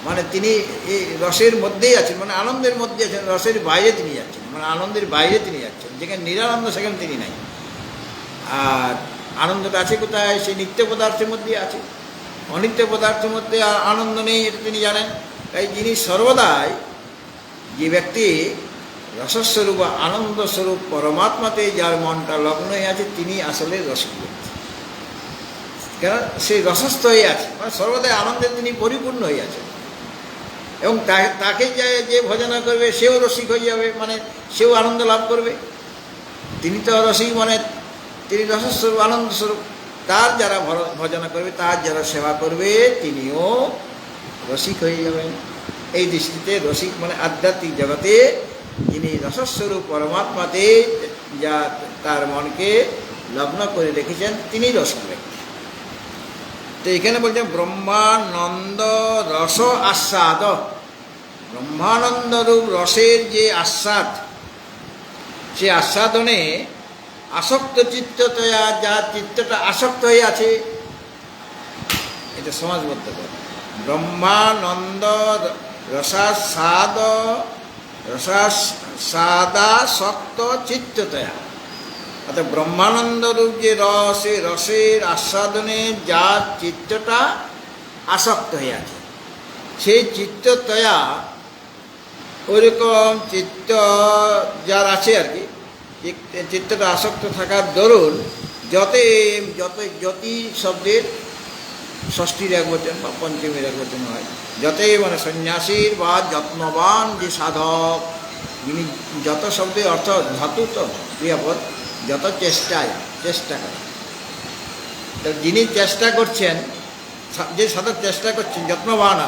মানে তিনি এই রসের মধ্যেই আছেন, মানে আনন্দের মধ্যে আছেন, রসের বাইরে তিনি যাচ্ছেন, মানে আনন্দের বাইরে তিনি যাচ্ছেন। যেখানে নিরানন্দ সেখানে তিনি নাই। আর আনন্দটা আছে কোথায়? সেই নিত্য পদার্থের মধ্যে আছে, অনিত্য পদার্থের মধ্যে আনন্দ নেই, এটা তিনি জানেন। তাই যিনি সর্বদাই, যে ব্যক্তি রসস্বরূপ বা আনন্দস্বরূপ পরমাত্মাতে যার মনটা লগ্ন হয়ে আছে, তিনি আসলে রসিক ব্যক্তি। কেন? সেই রসস্থ হয়ে আছে, মানে সর্বদাই আনন্দে তিনি পরিপূর্ণ হয়ে আছেন। এবং তাকে যে ভজনা করবে সেও রসিক হয়ে যাবে, মানে সেও আনন্দ লাভ করবে। তিনি তো রসিক, মানে তিনি রসস্বরূপ আনন্দস্বরূপ। তার যারা ভজনা করবে, তার যারা সেবা করবে, তিনিও রসিক হয়ে যাবেন। এই দৃষ্টিতে রসিক মানে আধ্যাত্মিক জগতে যিনি রসস্বরূপ পরমাত্মাতে যা তার মনকে লগ্ন করে রেখেছেন, তিনি রসিক ব্যক্তি। তো এখানে বলছেন ব্রহ্মানন্দ রস আস্বাদ, ব্রহ্মানন্দ রূপ রসের যে আস্বাদ, সে আস্বাদনে আসক্ত চিত্ততয়া, যার চিত্তটা আসক্ত হয়ে আছে, এটা সমাজবদ্ধ করে। ব্রহ্মানন্দ রসাস্বাদ, রসাস্বাদাসক্ত চিত্ততয়া, অর্থাৎ ব্রহ্মানন্দ রূপ যে রস, এই রসের আস্বাদনে যার চিত্তটা আসক্ত হয়ে আছে, সেই চিত্ততয়া ওইরকম চিত্ত যার আছে আর কি, চিত্তটা আসক্ত থাকার দরুন যতই শব্দের ষষ্ঠীর এক বচন বা পঞ্চমীর এক বচন হয়, যতই মানে সন্ন্যাসীর বা যত্নবান যে সাধক, যিনি যত শব্দের অর্থ ধাতু তো ক্রিয়াপদ, যত চেষ্টা করে, তো যিনি চেষ্টা করছেন, যে সাধক চেষ্টা করছেন যত্নবান,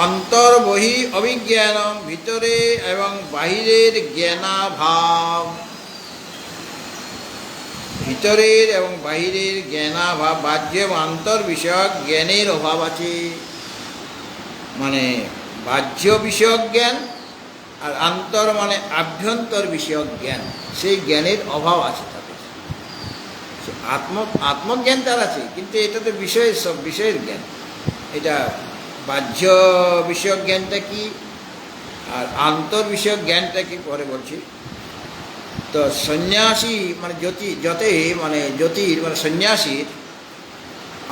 অন্তর বহি অভিজ্ঞান, ভিতরে এবং বাহিরের জ্ঞানাভাব, ভিতরের এবং বাহিরের জ্ঞানাভাব, বাহ্য এবং আন্তর বিষয়ক জ্ঞানের অভাব আছে। মানে বাহ্য বিষয়ক জ্ঞান আর আন্তর মানে আভ্যন্তর বিষয়ক জ্ঞান, সেই জ্ঞানের অভাব আছে তাদের। আত্মজ্ঞান তার আছে, কিন্তু এটা তো বিষয়ের, সব বিষয়ের জ্ঞান। এটা বাহ্য বিষয়ক জ্ঞানটা কি আর আন্তর বিষয়ক জ্ঞানটা কি পরে বলছি। তো সন্ন্যাসী মানে জ্যোতির মানে সন্ন্যাসীর,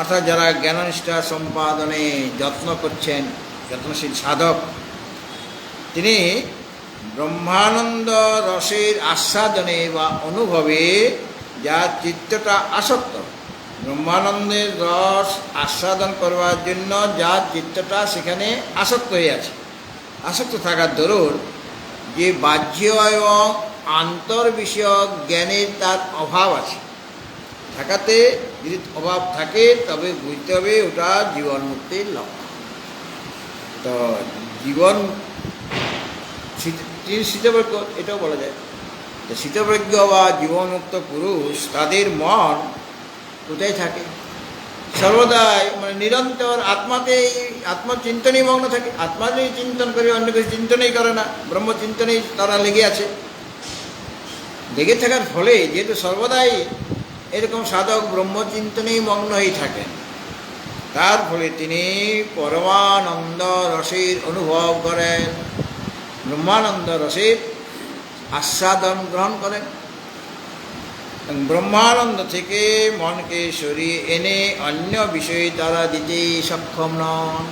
অর্থাৎ যারা জ্ঞাননিষ্ঠা সম্পাদনে যত্ন করছেন, যত্নশীল সাধক, তিনি ব্রহ্মানন্দ রসের আস্বাদনে বা অনুভবে যার চিত্তটা আসক্ত, ব্রহ্মানন্দের রস আস্বাদন করবার জন্য যার চিত্তটা সেখানে আসক্ত হয়ে আছে, আসক্ত থাকার দরুন যে বাহ্য এবং আন্তর বিষয়ক জ্ঞানের তার অভাব আছে, থাকাতে যদি অভাব থাকে তবে বুঝতে হবে ওটা জীবন মুক্তির লক্ষ্য। তো জীবন শীতপ্রজ্ঞ, এটাও বলা যায় যে শীতপ্রজ্ঞ বা জীবনমুক্ত পুরুষ, তাদের মন কোথায় থাকে? সর্বদাই মানে নিরন্তর আত্মচিন্তনেই মগ্ন থাকে, আত্মারই চিন্তন করে, অন্য কিছু চিন্তনই করে না, ব্রহ্মচিন্তনেই তারা লেগে আছে। লেগে থাকার ফলে যেহেতু সর্বদাই এরকম সাধক ব্রহ্মচিন্তনেই মগ্ন হয়ে থাকেন, তার ফলে তিনি পরমানন্দ রসের অনুভব করেন, ব্রহ্মানন্দ রসের আস্বাদন গ্রহণ করেন। ব্রহ্মানন্দ থেকে মনকে সরিয়ে এনে অন্য বিষয়ে তারা দিতে সক্ষম নন।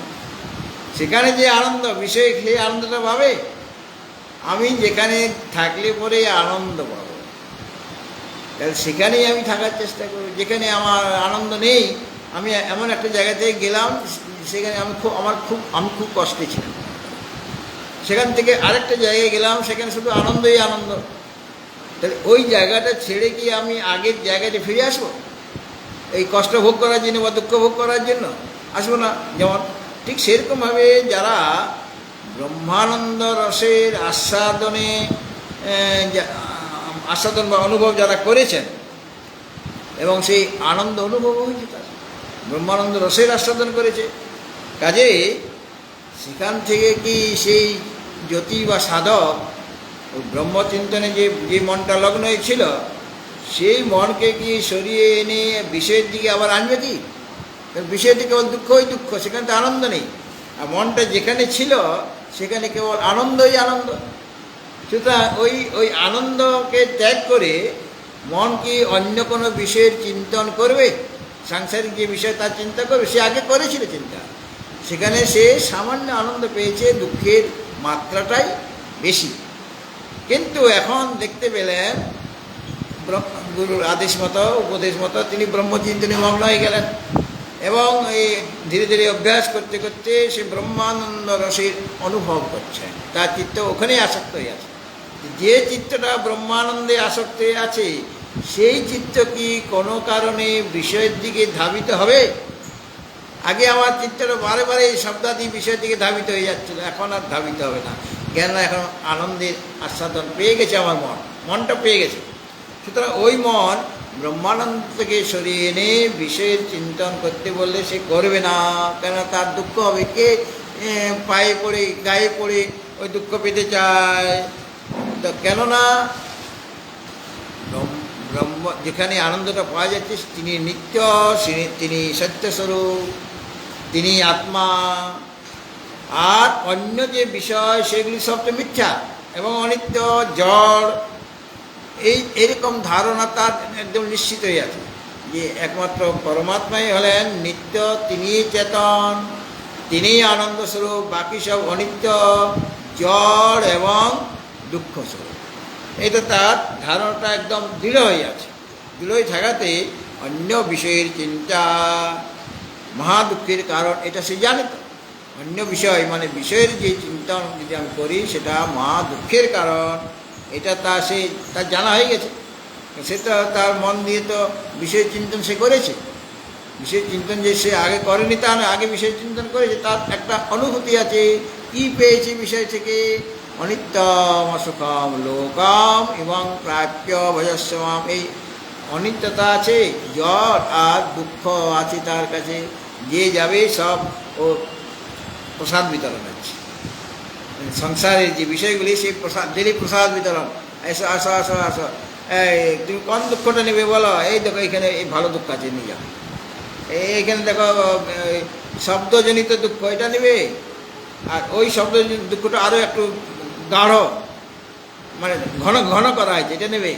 সেখানে যে আনন্দ, বিষয় খেয়ে আনন্দটা পাবে, আমি যেখানে থাকলে পরে আনন্দ পাবো, তাহলে সেখানেই আমি থাকার চেষ্টা করি। যেখানে আমার আনন্দ নেই, আমি এমন একটা জায়গাতে গেলাম, সেখানে আমি খুব কষ্টে ছিলাম, সেখান থেকে আরেকটা জায়গায় গেলাম, সেখানে শুধু আনন্দই আনন্দ, তাহলে ওই জায়গাটা ছেড়ে কি আমি আগের জায়গাতে ফিরে আসবো এই কষ্ট ভোগ করার জন্য বা দুঃখ ভোগ করার জন্য? আসবো না। যেমন ঠিক সেরকমভাবে যারা ব্রহ্মানন্দ রসের আস্বাদন বা অনুভব যারা করেছেন এবং সেই আনন্দ অনুভব হয়েছে, তারা ব্রহ্মানন্দ রসের আস্বাদন করেছে, কাজে সেখান থেকে কি সেই জ্যোতি বা সাধক ব্রহ্মচিন্তনে যে মনটা লগ্ন হয়েছিল, সেই মনকে কি সরিয়ে এনে বিষয়ের দিকে আবার আনবে কি? বিষয়ের দিকে কেবল দুঃখই দুঃখ, সেখানে তো আনন্দ নেই। আর মনটা যেখানে ছিল সেখানে কেবল আনন্দই আনন্দ। সুতরাং ওই আনন্দকে ত্যাগ করে মন কি অন্য কোনো বিষয়ের চিন্তন করবে? সাংসারিক যে বিষয় তার চিন্তা করবে? সে আগে করেছিল চিন্তা, সেখানে সে সামান্য আনন্দ পেয়েছে, দুঃখের মাত্রাটাই বেশি। কিন্তু এখন দেখতে পেলেন গুরুর আদেশ মতো, উপদেশ মতো তিনি ব্রহ্মচিন্তনে মগ্ন হয়ে গেলেন এবং এই ধীরে ধীরে অভ্যাস করতে করতে সে ব্রহ্মানন্দ রসের অনুভব করছেন, তার চিত্ত ওখানেই আসক্ত হয়ে আছে। যে চিত্তটা ব্রহ্মানন্দে আসক্ত হয়ে আছে, সেই চিত্ত কি কোনো কারণে বিষয়ের দিকে ধাবিত হবে? আগে আমার চিত্তটা বারে বারে এই শব্দাদি বিষয়ের দিকে ধাবিত হয়ে যাচ্ছিল, এখন আর ধাবিত হবে না। কেন? এখন আনন্দের আস্বাদন পেয়ে গেছে, আমার মনটা পেয়ে গেছে। সুতরাং ওই মন ব্রহ্মানন্দ থেকে সরিয়ে এনে বিষয়ের চিন্তন করতে বললে সে করবে না, কেন? তার দুঃখ হবে। কে পায়ে পড়ে গায়ে পড়ে ওই দুঃখ পেতে চায়? তো কেননা ব্রহ্ম যেখানে আনন্দটা পাওয়া যাচ্ছে, তিনি নিত্য, তিনি সত্যস্বরূপ, তিনি আত্মা। আর অন্য যে বিষয় সেগুলি সবটা মিথ্যা এবং অনিত্য, জড়, এরকম ধারণা তার একদম নিশ্চিত হয়ে আছে যে একমাত্র পরমাত্মাই হলেন নিত্য, তিনি চেতন, তিনিই আনন্দ স্বরূপ, বাকি সব অনিত্য, জড় এবং দুঃখ স্বরূপ। এটা তার ধারণাটা একদম দৃঢ় হয়ে আছে। দৃঢ় হয়ে থাকাতে অন্য বিষয়ের চিন্তা মহা দুঃখের কারণ এটা সে জানে। তো অন্য বিষয় মানে বিষয়ের যে চিন্তা যদি আমি করি সেটা মহা দুঃখের কারণ, এটা তার জানা হয়ে গেছে। সেটা তার মন দিয়ে তো বিষয় চিন্তন সে করেছে। বিষয় চিন্তন যে সে আগে করেনি তা না, আগে বিষয় চিন্তন করেছে, তার একটা অনুভূতি আছে। কি পেয়েছে বিষয় থেকে? অনিত্যম অসুখম লোকম এবং প্রাপ্য ভজস্বম, এই অনিত্যতা আছে, জ্বর আর দুঃখ আছে তার কাছে। যে যাবে সব ও প্রসাদ বিতরণ আছে। সংসারের যে বিষয়গুলি সেই প্রসাদেরই প্রসাদ বিতরণ। এসো আসো আসো আসো, তুমি কোন দুঃখটা নেবে বলো? এই দেখো এখানে এই ভালো দুঃখ আছে, নিয়ে যাও। এইখানে দেখো শব্দজনিত দুঃখ, এটা নেবে। আর ওই শব্দজনিত দুঃখটা আরও একটু গাঢ়, মানে ঘন ঘন করা হয়েছে, এটা নেবে।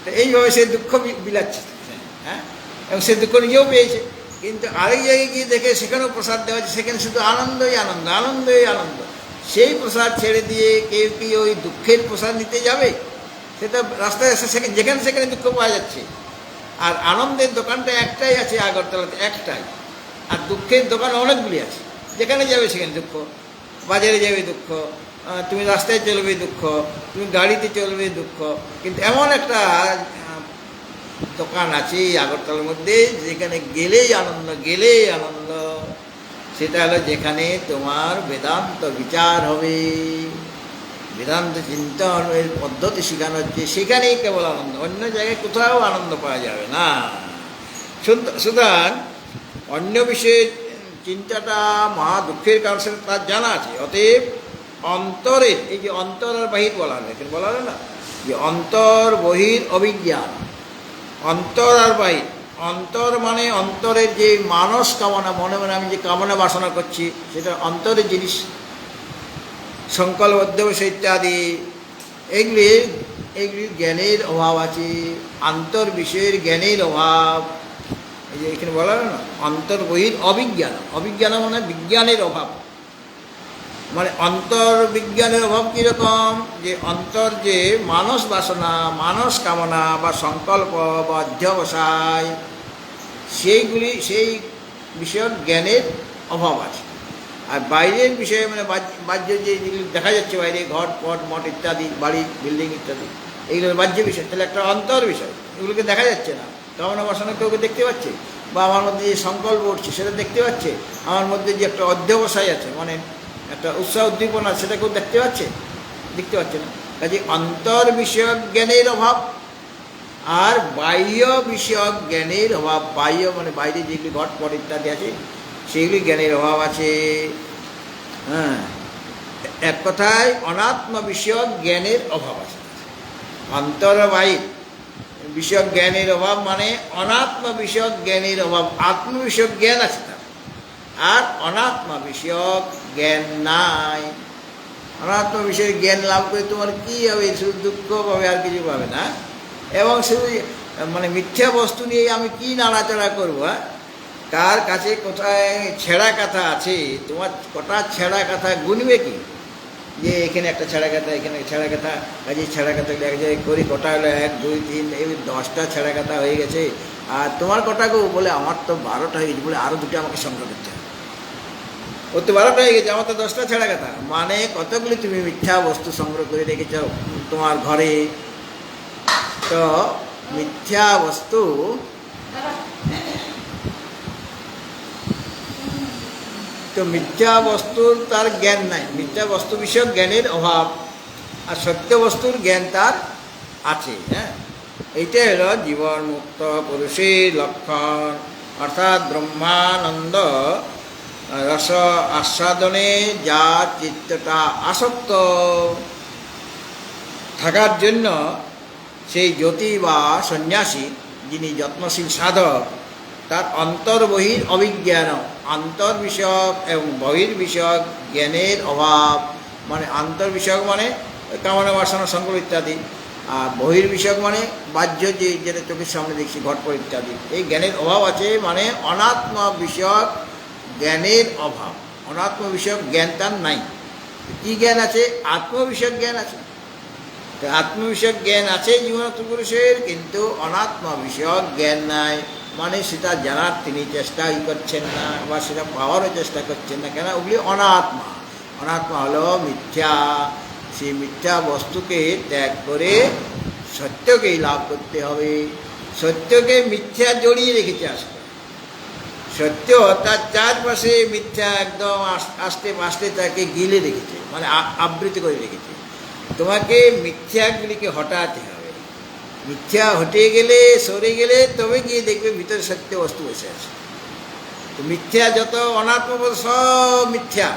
তো এইভাবে সে দুঃখ বিলাচ্ছে, হ্যাঁ, এবং সে দুঃখ নিজেও পেয়েছে। কিন্তু আরেক জায়গায় গিয়ে দেখে সেখানেও প্রসাদ দেওয়া হচ্ছে, সেখানে শুধু আনন্দই আনন্দ, আনন্দই আনন্দ। সেই প্রসাদ ছেড়ে দিয়ে কেউ কি ওই দুঃখের প্রসাদ নিতে যাবে? সেটা রাস্তায় এসে যেখানে সেখানে দুঃখ পাওয়া যাচ্ছে। আর আনন্দের দোকানটা একটাই আছে আগরতলাতে, একটাই। আর দুঃখের দোকান অনেকগুলি আছে, যেখানে যাবে সেখানে দুঃখ। বাজারে যাবে দুঃখ, তুমি রাস্তায় চলবে দুঃখ, তুমি গাড়িতে চলবে দুঃখ। কিন্তু এমন একটা দোকান আছে আগরতলার মধ্যে যেখানে গেলেই আনন্দ, গেলেই আনন্দ। সেটা হলো যেখানে তোমার বেদান্ত বিচার হবে, বেদান্ত চিন্তনের পদ্ধতি শেখানো হচ্ছে, সেখানেই কেবল আনন্দ, অন্য জায়গায় কোথাও আনন্দ পাওয়া যাবে না। সুতরাং অন্য বিষয়ে চিন্তাটা মহা দুঃখের কারণ, সেটা তার জানা আছে। অতএব অন্তরের, এই যে অন্তর আর বাহির বলা হলো, এখানে বলা হলো না যে অন্তর বহির অভিজ্ঞান। অন্তর আর বাহির, অন্তর মানে অন্তরের যে মানস কামনা, মনে মনে আমি যে কামনা বাসনা করছি, সেটা অন্তরের জিনিস, সংকল্প অধ্যবসায় ইত্যাদি। এগুলির জ্ঞানের অভাব আছে, আন্তর বিষয়ের জ্ঞানের অভাব। এই যে এখানে বলা হলো না অন্তর বহির অবিজ্ঞান। অবিজ্ঞান মানে বিজ্ঞানের অভাব, মানে অন্তর বিজ্ঞানের অভাব কীরকম? যে অন্তর যে মানস বাসনা, মানস কামনা বা সংকল্প বা অধ্যবসায়, সেইগুলি, সেই বিষয়ক জ্ঞানের অভাব আছে। আর বাইরের বিষয়ে মানে বাহ্য যে যেগুলি দেখা যাচ্ছে বাইরে, ঘর পট মঠ ইত্যাদি, বাড়ি বিল্ডিং ইত্যাদি, এইগুলোর বাহ্য বিষয়, তাহলে একটা অন্তর বিষয়, এগুলোকে দেখা যাচ্ছে না। কামনা বাসনা কেউকে দেখতে পাচ্ছে, বা আমার মধ্যে যে সংকল্প উঠছে সেটা দেখতে পাচ্ছে, আমার মধ্যে যে একটা অধ্যবসায় আছে, মানে একটা উৎসাহ উদ্দীপনা, সেটা কেউ দেখতে পাচ্ছে না। কাজে অন্তর বিষয়ক জ্ঞানের অভাব আর বাহ্য বিষয়ক জ্ঞানের অভাব। বাহ্য মানে বাইরে যেগুলি ঘটপট ইত্যাদি আছে, সেইগুলি জ্ঞানের অভাব আছে। হ্যাঁ, এক কথায় অনাত্ম বিষয়ক জ্ঞানের অভাব আছে। অন্তর বাহির বিষয়ক জ্ঞানের অভাব মানে অনাত্ম বিষয়ক জ্ঞানের অভাব। আত্ম বিষয়ক জ্ঞান আছে তার, আর অনাত্ম বিষয়ক জ্ঞান নাই। অনাত্ম বিষয়ের জ্ঞান লাভ করে তোমার কী হবে? শুধু দুঃখ পাবে, আর কিছু পাবে না। এবং শুধু মানে মিথ্যা বস্তু নিয়ে আমি কি নাড়াচাড়া করবো? কার কাছে কোথায় ছেঁড়া কথা আছে, তোমার কটা ছেঁড়া কথা গুনবে কি? যে এখানে একটা ছেঁড়া কথা, এখানে ছেঁড়া কথা, কাজে ছেঁড়া কথা এক জায়গায় করি, কটা হলো 1 2 3, এই 10টা ছেঁড়া কথা হয়ে গেছে। আর তোমার কটাকেও বলে আমার তো 12টা হয়ে গেছে, বলে আরও 2টা আমাকে সংগ্রহ করতে হবে। ওর তো 12টা হয়ে গেছে, আমার তো 10টা ছেঁড়া কথা। মানে কতগুলি তুমি মিথ্যা বস্তু সংগ্রহ করে রেখেছ তোমার ঘরে। তো মিথ্যা বস্তু, তো মিথ্যা বস্তুর তার জ্ঞান নাই, মিথ্যা বস্তু বিষয়ক জ্ঞানের অভাব। আর সত্য বস্তুর জ্ঞান তার আছে। হ্যাঁ, এইটাই হলো জীবন মুক্ত পুরুষের লক্ষণ। অর্থাৎ ব্রহ্মানন্দ রস আস্বাদনে যার চিত্তটা আসক্ত থাকার জন্য, সেই জ্যোতি বা সন্ন্যাসী যিনি যত্নশীল সাধক, তার অন্তর বহির অভিজ্ঞান, অন্তর বিষয়ক এবং বহির বিষয়ক জ্ঞানের অভাব। মানে অন্তর বিষয়ক মানে কামনা বাসনা সংকল্প ইত্যাদি, আর বহির বিষয়ক মানে বাহ্য যেটা চোখের সামনে দেখছি ঘটপট ইত্যাদি, এই জ্ঞানের অভাব আছে। মানে অনাত্ম বিষয়ক জ্ঞানের অভাব। অনাত্ম বিষয়ক জ্ঞান তার নাই। কী জ্ঞান আছে? আত্ম বিষয়ক জ্ঞান আছে। তো আত্ম বিষয়ক জ্ঞান আছে জীবনাত্ম পুরুষের, কিন্তু অনাত্ম বিষয়ক জ্ঞান নাই। মানে সেটা জানার তিনি চেষ্টাই করছেন না, বা সেটা পাওয়ারও চেষ্টা করছেন না। কেন? ওগুলি অনাত্মা। অনাত্মা হলো মিথ্যা। সেই মিথ্যা বস্তুকে ত্যাগ করে সত্যকেই লাভ করতে হবে। সত্যকে মিথ্যা জড়িয়ে রেখেছে আসলে। সত্য তার চারপাশে মিথ্যা একদম আস্তে আস্তে তাকে গিলে রেখেছে, মানে আবৃত করে রেখেছে। তোমাকে মিথ্যাগুলিকে হটাতে হবে। মিথ্যা হটে গেলে, সরে গেলে, তবে গিয়ে দেখবে ভিতরে সত্য বস্তু বসে আছে। তো মিথ্যা যত অনাত্ম, সব মিথ্যা।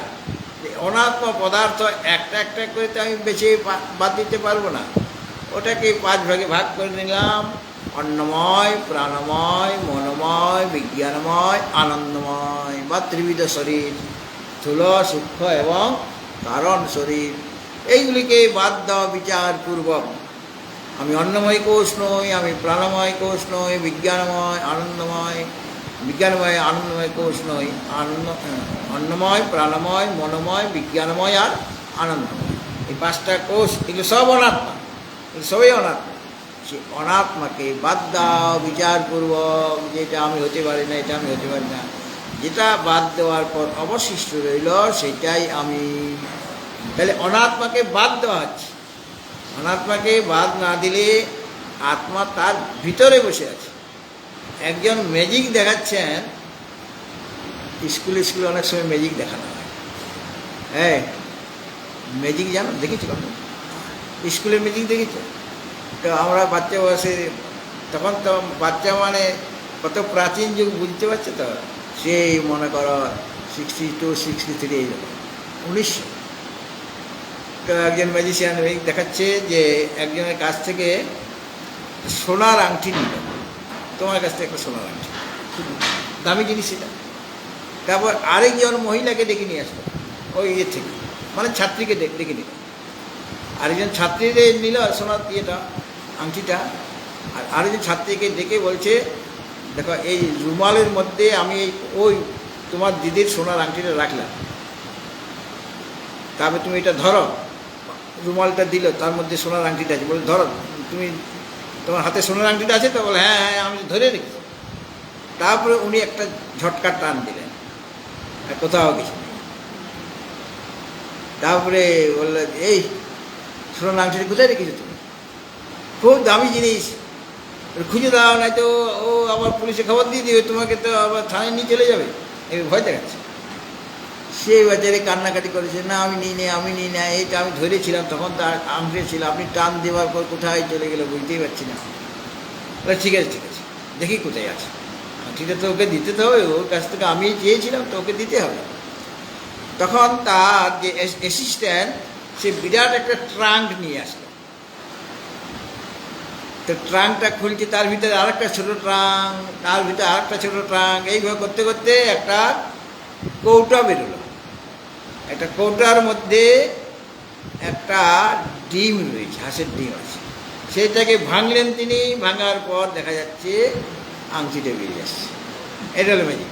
অনাত্ম পদার্থ একটা একটা করে তো আমি বেছে বাদ দিতে পারবো না। ওটাকে 5 ভাগে ভাগ করে নিলাম: অন্নময়, প্রাণময়, মনোময়, বিজ্ঞানময়, আনন্দময়, বা ত্রিবিধ শরীর, স্থূল, সূক্ষ্ম এবং কারণ শরীর। এইগুলিকে বাদ দাও বিচারপূর্বক। আমি অন্নময় কোষ নই, আমি প্রাণময় কোষ নই, বিজ্ঞানময় আনন্দময় কোষ নই। অন্নময়, প্রাণময়, মনোময়, বিজ্ঞানময় আর আনন্দময়, এই 5টা কোষ, এগুলো সব অনাত্মা। এগুলো সবই অনাত্মা। সে অনাত্মাকে বাদ দাও বিচারপূর্বক, যেটা আমি হতে পারি না, এটা আমি হতে পারি না। যেটা বাদ দেওয়ার পর অবশিষ্ট রইল সেটাই আমি। তাহলে অনাত্মাকে বাদ দেওয়া হচ্ছে। অনাত্মাকে বাদ না দিলে আত্মা তার ভিতরে বসে আছে। একজন ম্যাজিক দেখাচ্ছেন, স্কুলে অনেক সময় ম্যাজিক দেখানো হয়। হ্যাঁ, ম্যাজিক জানো, দেখেছি কখন? স্কুলে ম্যাজিক দেখেছো? তো আমরা বাচ্চা বয়সে, তখন তো বাচ্চা মানে কত প্রাচীন যুগ বুঝতে পারছে তো। সেই মনে করো 62, 63 এইরকম, 1900। তো একজন ম্যাজিশিয়ান দেখাচ্ছে যে একজনের কাছ থেকে সোনার আংটি নিল। তোমার কাছ থেকে একটা সোনার আংটি, দামি জিনিস সেটা। তারপর আরেকজন মহিলাকে ডেকে নিয়ে আসলো ওই থেকে, মানে ছাত্রীকে ডেকে নিল। আরেকজন ছাত্রীকে নিল সোনার ইয়েটা, আংটিটা। আর আরেকজন ছাত্রীকে ডেকে বলছে, দেখো এই রুমালের মধ্যে আমি ওই তোমার দিদির সোনার আংটিটা রাখলাম, তারপরে তুমি এটা ধরো। রুমালটা দিল, তার মধ্যে সোনার আংটিটা আছে। বলে, ধরো, তুমি তোমার হাতে সোনার আংটিটা আছে তো? বলে, হ্যাঁ হ্যাঁ, আমি ধরে রেখেছি। তারপরে উনি একটা ঝটকা টান দিলেন, কোথাও কিছু নেই। তারপরে বললো, এই সোনার আংটিটা কোথায় রেখেছো তুমি? খুব দামি জিনিস, খুঁজে দাও, নাই তো ও আবার পুলিশে খবর দিয়ে দিবে, তোমাকে তো আবার থানায় নিয়ে চলে যাবে। এই ভয় দেখাচ্ছে। সেই বাজারে কান্নাকাটি করেছে, না আমি নিই না, এইটা আমি ধরেছিলাম, তখন তার আংটি ছিল, আপনি টান দেওয়ার পর কোথায় চলে গেলে বুঝতেই পারছি না। ঠিক আছে দেখি কোথায় আছে আংটিটা, তো ওকে দিতে তো হবে, ওর কাছ থেকে আমি চেয়েছিলাম তো ওকে দিতে হবে। তখন তার যে অ্যাসিস্ট্যান্ট, সে বিরাট একটা ট্রাঙ্ক নিয়ে আসলো। তো ট্রাঙ্কটা খুলছে, তার ভিতরে আরেকটা ছোটো ট্রাঙ্ক, তার ভিতরে আরেকটা ছোটো ট্রাঙ্ক, এইভাবে করতে করতে একটা কৌটা বেরোলো। একটা কৌটার মধ্যে একটা ডিম রয়েছে, হাঁসের ডিম আছে। সেইটাকে ভাঙলেন তিনি। ভাঙার পর দেখা যাচ্ছে আংটিটা বেরিয়ে আসছে। এটা হলো ম্যাজিক।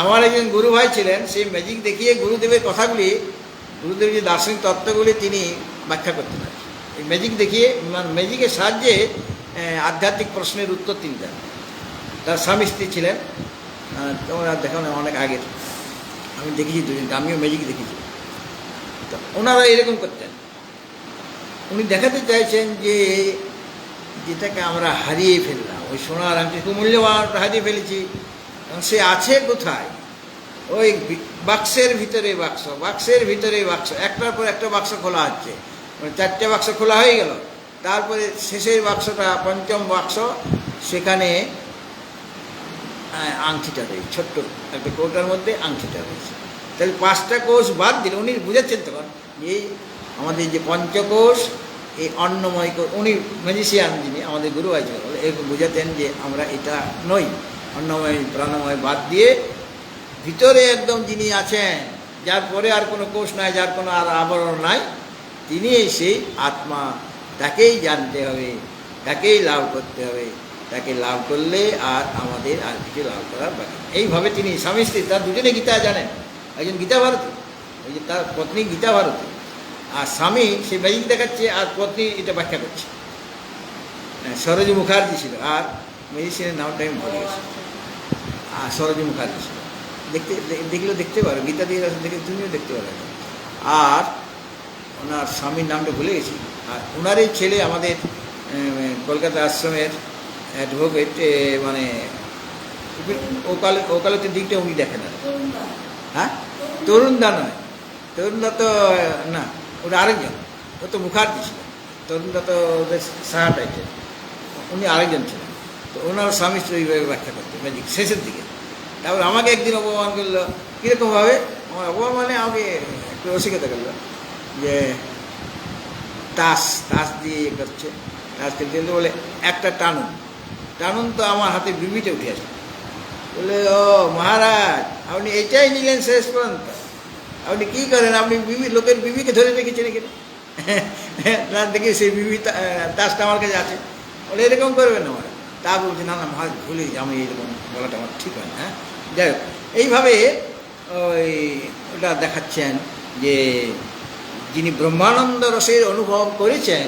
আমার একজন গুরু ভাই ছিলেন, সেই ম্যাজিক দেখিয়ে গুরুদেবের কথাগুলি, গুরুদেবের যে দার্শনিক তত্ত্বগুলি তিনি ব্যাখ্যা করতেন। এই ম্যাজিক দেখিয়ে, ম্যাজিকের সাহায্যে আধ্যাত্মিক প্রশ্নের উত্তর তিনি দেন। তার স্বামী স্ত্রী ছিলেন, তোমরা দেখো না, অনেক আগের, আমি দেখেছি দুজনকে, আমিও ম্যাজিক দেখেছি। তো ওনারা এরকম করতেন। উনি দেখাতে চাইছেন যে যেটাকে আমরা হারিয়ে ফেললাম, ওই সোনার আংটি খুব মূল্যবান, হারিয়ে ফেলেছি, সে আছে কোথায়? ওই বাক্সের ভিতরে বাক্স, বাক্সের ভিতরে বাক্স, একটার পর একটা বাক্স খোলা হচ্ছে, মানে 4টে বাক্স খোলা হয়ে গেল। তারপরে শেষের বাক্সটা, পঞ্চম বাক্স, সেখানে আংটিটা রয়েছে, ছোট্ট একটা কৌটার মধ্যে আংটিটা রয়েছে। তাহলে 5টা কোষ বাদ দিলে, উনি বুঝাচ্ছেন তখন যে আমাদের যে পঞ্চকোষ, এই অন্নময় কোষ, উনি ম্যাজিশিয়ান যিনি আমাদের গুরু ভাই ছিলেন, এরকম বুঝাতেন যে আমরা এটা নই। অন্নময় প্রাণময় বাদ দিয়ে ভিতরে একদম যিনি আছেন, যার পরে আর কোনো কোষ নাই, যার কোনো আর আবরণ নাই, তিনি সেই আত্মা। তাকেই জানতে হবে, তাকেই লাভ করতে হবে। তাকে লাভ করলে আর আমাদের আর কিছু লাভ করার বাকি। এইভাবে তিনি স্বামী স্ত্রী, তার দুজনে গীতা জানেন, একজন গীতা ভারতী, ওই যে তার পত্নী গীতা ভারতী, আর স্বামী সে ম্যাজিক দেখাচ্ছে আর পত্নী এটা ব্যাখ্যা করছে। সরোজ মুখার্জি ছিল, আর ম্যাজিশিয়ানের নামটা আমি ভুলে গেছি, আর সরোজ মুখার্জি ছিল। দেখলেও দেখতে পারো, গীতা দিয়ে দেখে তুমিও দেখতে পারো। আর ওনার স্বামীর নামটা ভুলে গেছি। আর ওনার এই ছেলে আমাদের কলকাতা আশ্রমের অ্যাডভোকেট, মানে ওকালতির দিকটা উনি দেখেন না। হ্যাঁ, তরুণদা নয়, তরুণদা তো না, ওটা আরেকজন, ও তো মুখার্জি ছিল। তরুণদা তো ওদের সাহা টাইটেল, উনি আরেকজন ছিলেন। তো ওনার স্বামী স্ত্রী এইভাবে ব্যাখ্যা করতে ম্যাজিক শেষের দিকে। তারপর আমাকে একদিন অপমান করলো। কীরকমভাবে আমার অপমান, মানে আমাকে একটু রসিকতা করলো যে তাস দিয়ে করছে, তাস খেলতে বলে একটা টানুন টানুন, তো আমার হাতে বিবিটা উঠে আসে। বলে, ও মহারাজ, আপনি এটাই নিলেন শেষ পর্যন্ত? আপনি কী করেন? আপনি লোকের বিবিকে ধরে রেখেছেন এখানে। না দেখি সেই বিবি তাসটা আমার কাছে আছে। বলে, এরকম করবেন না আমার। তা বলছে, না না মহারাজ, ভুলে আমি এরকম বলাটা আমার ঠিক হয় না। হ্যাঁ, যাই হোক, এইভাবে ওই ওটা দেখাচ্ছেন যে যিনি ব্রহ্মানন্দ রসের অনুভব করেছেন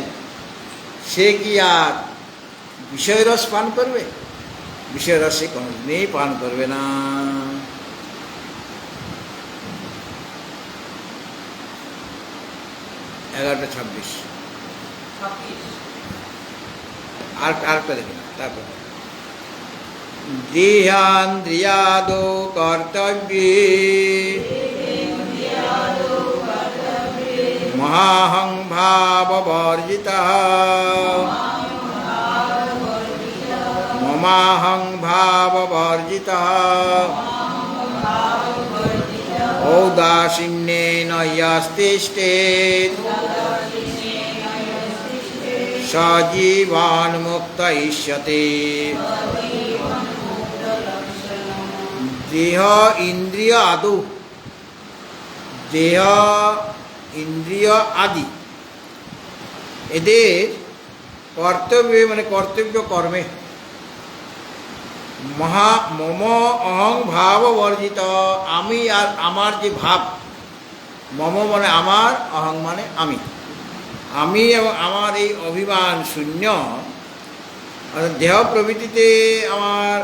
সে কি আর বিষয়রস পান করবে? বিষয়রসে কোনোদিনই পান করবে না। এগারোটা 26 আরেকটা দেখে না। তারপর দেহান্দ্রিয়াদো কর্তব্যে মহাহং ভাববর্জিতঃ মমাহং ভাববর্জিতঃ ঔদাসীন্যেন ইয়াস্তিষ্ঠেৎ সজীবান মুক্ত ইষ্যতে। দেহ ইন্দ্রিয় আদৌ, দেহ ইন্দ্রিয় আদি এদের কর্তব্যে, মানে কর্তব্য কর্মে মম অহং ভাব বর্জিত, আমি আর আমার যে ভাব, মম মানে আমার, অহং মানে আমি এবং আমার এই অভিমান শূন্য, অর্থাৎ দেহ প্রভৃতিতে আমার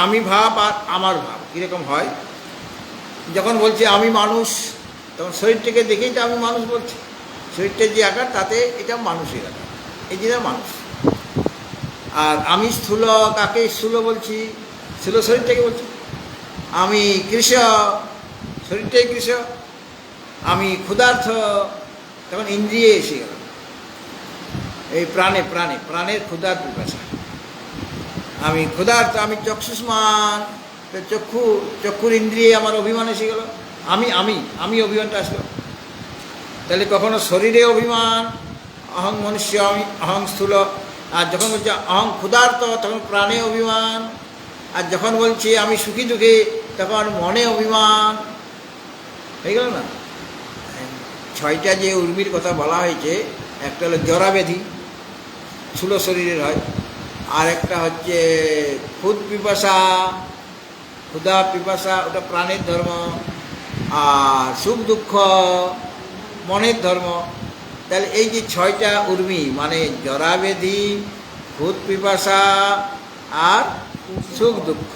আমি ভাব আর আমার ভাব কীরকম হয়? যখন বলছি আমি মানুষ, তখন শরীরটাকে দেখেই তো আমি মানুষ বলছি। শরীরটার যে আকার, তাতে এটা মানুষের আকার, এই যে মানুষ। আর আমি স্থূল, কাকে স্থূল বলছি? স্থূল শরীরটাকে বলছি। আমি কৃষ, শরীরটাই কৃষ। আমি ক্ষুধার্থ, তখন ইন্দ্রিয়ে এসে গেল, এই প্রাণের ক্ষুধার পিপাসা। আমি ক্ষুধার্ত, আমি চক্ষুষ্মান, চক্ষুর ইন্দ্রিয়ে আমার অভিমান এসে গেল। আমি অভিমানটা আসলো। তাহলে কখনো শরীরে অভিমান, অহং মনুষ্য, আমি অহং স্থূল। আর যখন বলছি অহং ক্ষুধার্ত, তখন প্রাণে অভিমান। আর যখন বলছি আমি সুখী দুঃখী, তখন মনে অভিমান হয়ে গেল না? 6টা যে উর্মির কথা বলা হয়েছে, একটা হলো জরাব্যাধি, স্থূল শরীরের হয়। আর একটা হচ্ছে ক্ষুধা পিপাসা, ওটা প্রাণের ধর্ম। আর সুখ দুঃখ মনের ধর্ম। তাহলে এই যে 6টা উর্মি, মানে জরাব্যাধি, ক্ষুধ পিপাসা আর সুখ দুঃখ,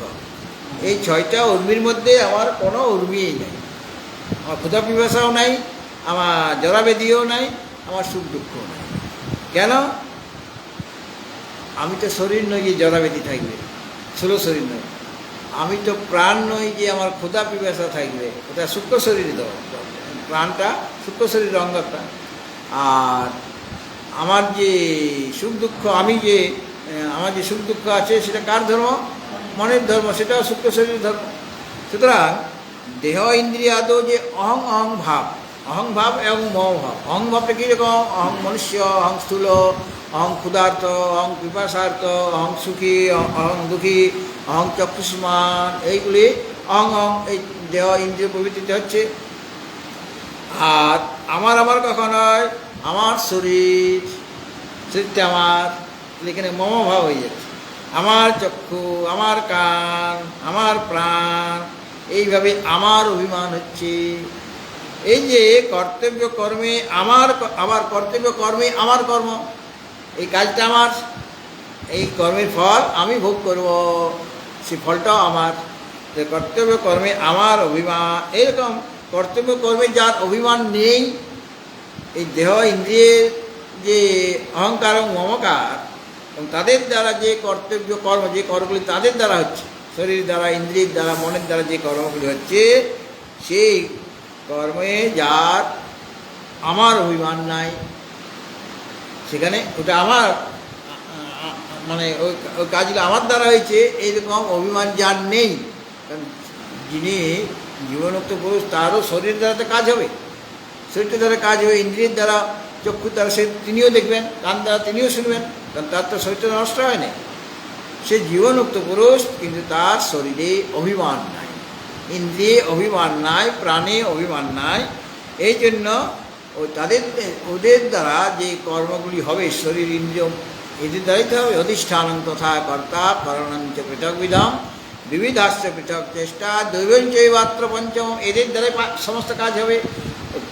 এই 6টা উর্মির মধ্যে আমার কোনো উর্মিই নেই। আমার ক্ষুধা পিপাসাও নাই, আমার জরাব্যাধিও নাই, আমার সুখ দুঃখও নাই। কেন? আমি তো শরীর নই যে জরাব্যাধি থাকবে, স্থূল শরীর নয়। আমি তো প্রাণ নই যে আমার ক্ষুধা পিপাসা থাকবে, ওটা সূক্ষ্ম শরীরে দেওয়া। প্রাণটা সূক্ষ্ম শরীরের অঙ্গটা। আর আমার যে সুখ দুঃখ, আমার যে সুখ দুঃখ আছে, সেটা কার ধর্ম? মনের ধর্ম, সেটাও সূক্ষ্ম শরীরের ধর্ম। সুতরাং দেহ ইন্দ্রিয় আদৌ যে অহং ভাব এবং মম ভাব। অহং ভাবটা কীরকম? অহং মনুষ্য, অহং স্থূল, অহং ক্ষুধার্ত, অহং পিপাসার্থ, অহং সুখী, অহং দুঃখী, অহং চক্ষুষ্মান, এইগুলি অহং এই দেহ ইন্দ্রিয় প্রভৃতিতে হচ্ছে। আর আমার কখন হয়? আমার শরীরটা আমার, এখানে মম ভাব হয়ে যাচ্ছে। আমার চক্ষু, আমার কান, আমার প্রাণ, এইভাবে আমার অভিমান হচ্ছে। এই যে কর্তব্য কর্মে আমার, আবার কর্তব্য কর্মে আমার কর্ম, এই কাজটা আমার, এই কর্মের ফল আমি ভোগ করব, সেই ফলটাও আমার। কর্তব্য কর্মে আমার অভিমান, এরকম কর্তব্য কর্মে যার অভিমান নেই, এই দেহ ইন্দ্রিয়ের যে অহংকার এবং মমকার, এবং তাদের দ্বারা যে কর্তব্য কর্ম, যে কর্মগুলি তাদের দ্বারা হচ্ছে, শরীর দ্বারা, ইন্দ্রিয়ের দ্বারা, মনের দ্বারা যে কর্মগুলি হচ্ছে, সেই কর্মে যার আমার অভিমান নাই, সেখানে ওটা আমার, মানে ওই কাজগুলো আমার দ্বারা হয়েছে, এইরকম অভিমান যার নেই। কারণ যিনি জীবনোক্ত পুরুষ, তারও শরীর দ্বারা তো কাজ হবে, শরীরের দ্বারা কাজ হবে, ইন্দ্রিয়ের দ্বারা, চক্ষুর দ্বারা সে তিনিও দেখবেন, কান দ্বারা তিনিও শুনবেন, কারণ তার তো শরীরটা নষ্ট হয় না। সে জীবনোক্ত পুরুষ, কিন্তু তার শরীরে অভিমান নাই, ইন্দ্রিয়ে অভিমান নাই, প্রাণে অভিমান নাই। এই জন্য ওদের দ্বারা যে কর্মগুলি হবে, শরীর ইন্দ্রিয় এদের দ্বারাই তো হবে। অধিষ্ঠানং তথা কর্তা করণঞ্চ পৃথক বিধাম বিবিধাশ্চ পৃথক চেষ্টা দৈবঞ্চৈবাত্র পঞ্চম, এদের দ্বারাই সমস্ত কাজ হবে।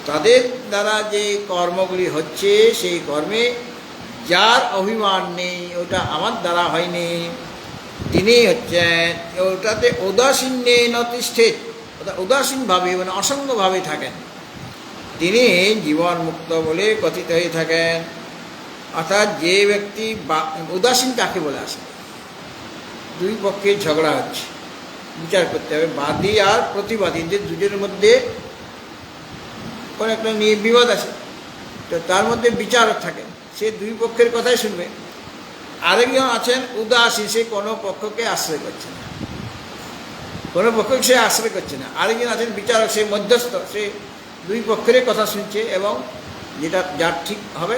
তাদের দ্বারা যে কর্মগুলি হচ্ছে, সেই কর্মে যার অভিমান নেই, ওটা আমার দ্বারা হয়নি, তিনি হচ্ছেন ওটাতে উদাসীন্যে নতিষ্ঠিত, উদাসীনভাবে মানে অসঙ্গভাবে থাকেন, তিনি জীবন মুক্ত বলে কথিত হয়ে থাকেন। অর্থাৎ যে ব্যক্তি উদাসীন কাকে বলে আসে, দুই পক্ষে ঝগড়া হচ্ছে, বিচার করতে হবে, বাদী আর প্রতিবাদী, যে দুজনের মধ্যে কোনো একটা নিয়ে বিবাদ আছে, তো তার মধ্যে বিচারক থাকেন, সে দুই পক্ষের কথাই শুনবে। আরেকজন আছেন উদাসীন, সে কোনো পক্ষকে আশ্রয় করছে না, কোনো পক্ষকে সে আশ্রয় করছে না। আরেকজন আছেন বিচারক, সে মধ্যস্থ, সে দুই পক্ষের কথা শুনছে এবং যেটা যার ঠিক হবে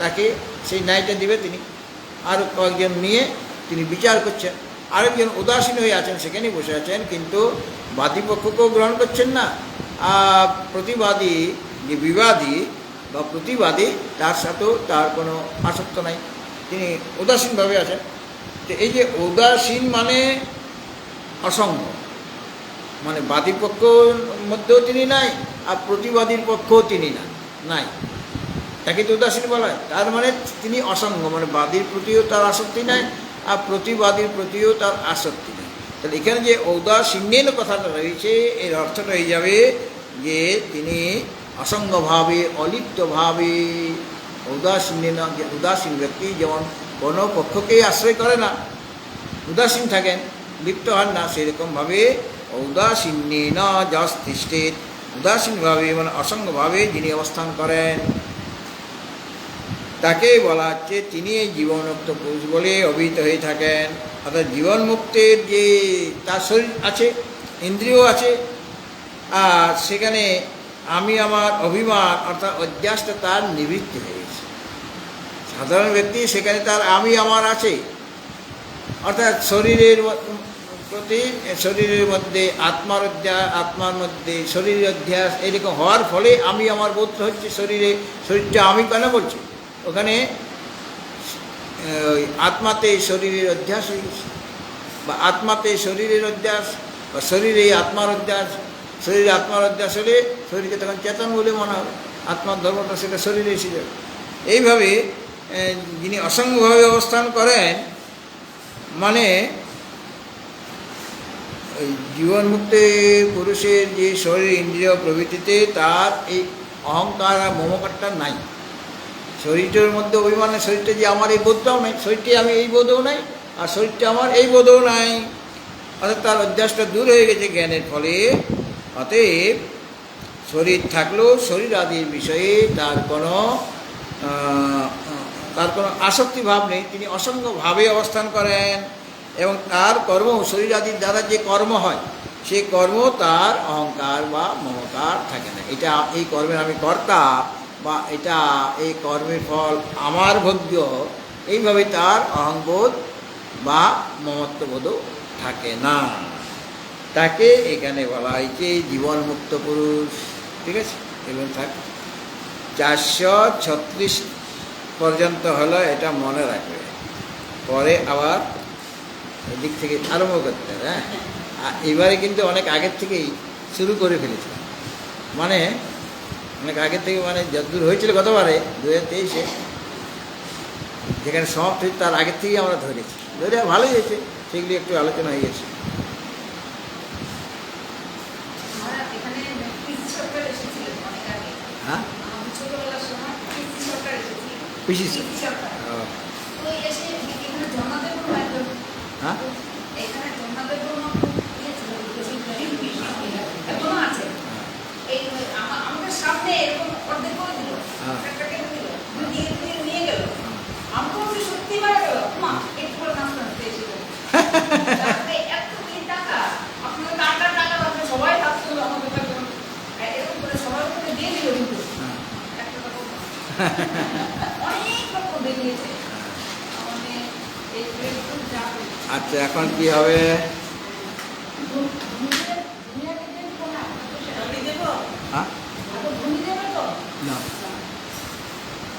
তাকে সেই ন্যায়টা দিবে তিনি। আর কয়েকজন নিয়ে তিনি বিচার করছেন। আরেকজন উদাসীন হয়ে আছেন, সেখানেই বসে আছেন, কিন্তু বাদী পক্ষকেও গ্রহণ করছেন না, প্রতিবাদী যে বিবাদী বা প্রতিবাদী, তার সাথেও তার কোনো আসক্ত নাই, তিনি উদাসীনভাবে আছেন। তো এই যে উদাসীন মানে অসঙ্গ, মানে বাদী পক্ষর মধ্যেও তিনি নাই, আর প্রতিবাদীর পক্ষও তিনি নাই, তাকে তো উদাসীন বলা হয়। তার মানে তিনি অসঙ্গ, মানে বাদীর প্রতিও তার আসক্তি নাই, আর প্রতিবাদীর প্রতিও তার আসক্তি নেই। তাহলে এখানে যে ঔদাসীন্যের কথাটা রয়েছে, এর অর্থটা হয়ে যাবে যে তিনি অসঙ্গভাবে, অলিপ্তভাবে, ঔদাসীন্য, যে উদাসীন ব্যক্তি যেমন কোনো পক্ষকেই আশ্রয় করে না, উদাসীন থাকেন, লিপ্ত হন না, সেরকমভাবে ঔদাসীন্যে না যশ তিষ্ঠেৎ, উদাসীনভাবে মানে অসঙ্গভাবে যিনি অবস্থান করেন, তাকেই বলা হচ্ছে তিনি এই জীবনমুক্ত পুরুষ বলে অভিহিত হয়ে থাকেন। অর্থাৎ জীবন মুক্তের যে তার শরীর আছে, ইন্দ্রিয় আছে, আর সেখানে আমি আমার অভিমান অর্থাৎ অধ্যাসটা তার নিবৃত্তি হয়ে গেছে। সাধারণ ব্যক্তি সেখানে তার আমি আমার আছে, অর্থাৎ শরীরের প্রতি, শরীরের মধ্যে আত্মার অধ্যাস, আত্মার মধ্যে শরীরের অধ্যাস, এরকম হওয়ার ফলে আমি আমার বোধ হচ্ছে শরীরে, শরীরটা আমি কেন বলছি, ওখানে আত্মাতে শরীরের অধ্যাস হয়ে গেছে, বা আত্মাতে শরীরের অধ্যাস, বা শরীরে আত্মার অধ্যাস। শরীরে আত্মার অধ্যাস হলে শরীরকে তখন চেতন বলে মনে হবে, আত্মার ধর্মটা সেটা শরীরে এসে যাবে। এইভাবে যিনি অসঙ্গভাবে অবস্থান করেন, মানে ওই জীবনমুক্তের পুরুষের যে শরীর ইন্দ্রিয় প্রভৃতিতে তার এই অহংকার আর মমকারটা নাই। শরীরটার মধ্যে অভিমানে শরীরটা যে আমার এই বোধটাও নাই, শরীরটি আমি এই বোধও নাই, আর শরীরটা আমার এই বোধও নাই, অর্থাৎ তার অধ্যাসটা দূর হয়ে গেছে জ্ঞানের ফলে। অতএব শরীর থাকলেও শরীর আদির বিষয়ে তার কোনো আসক্তি ভাব নেই, তিনি অসঙ্গভাবে অবস্থান করেন, এবং তার কর্ম, শরীর আদির দ্বারা যে কর্ম হয়, সে কর্ম তার অহংকার বা মমকার থাকে না। এটা এই কর্মের আমি কর্তা, বা এটা এই কর্মের ফল আমার ভোগ্য, এইভাবে তার অহংবোধ বা মমত্ববোধও থাকে না। তাকে এখানে বলা হয়েছে জীবন মুক্ত পুরুষ। ঠিক আছে, এবং থাক 436 পর্যন্ত হলো, এটা মনে রাখবে, পরে আবার এদিক থেকে আরম্ভ করতে হবে। হ্যাঁ, এবারে কিন্তু অনেক আগের থেকেই শুরু করে ফেলেছে, মানে অনেক আগের থেকে, মানে যতদূর হয়েছিল গতবারে 2023-এ যেখানে সমাপ্ত হয়েছে তার আগের থেকেই আমরা ধরেছি, ধরে ভালোই হয়েছে, সেগুলি একটু আলোচনা হয়ে গেছে। হ্যাঁ, পিসি হ্যাঁ, সামনে এরকম অর্ধেক করে দিল, একটা কেটে দিল, নিয়ে গেল। আমি তো বলছি সত্যি মারা গেল, মা একটু করে নাস্তা পেয়েছিল। এত কি টাকা, আপনাদের টাকা টাকা আপনি সবাই ভাবছিল আমাদের এরকম করে সবার উপরে দিয়ে দিল, কিন্তু একটা টাকা অনেক রকম বেরিয়েছে। আমাদের এই খুব চাপ। আচ্ছা, এখন কি হবে? হ্যাঁ, না,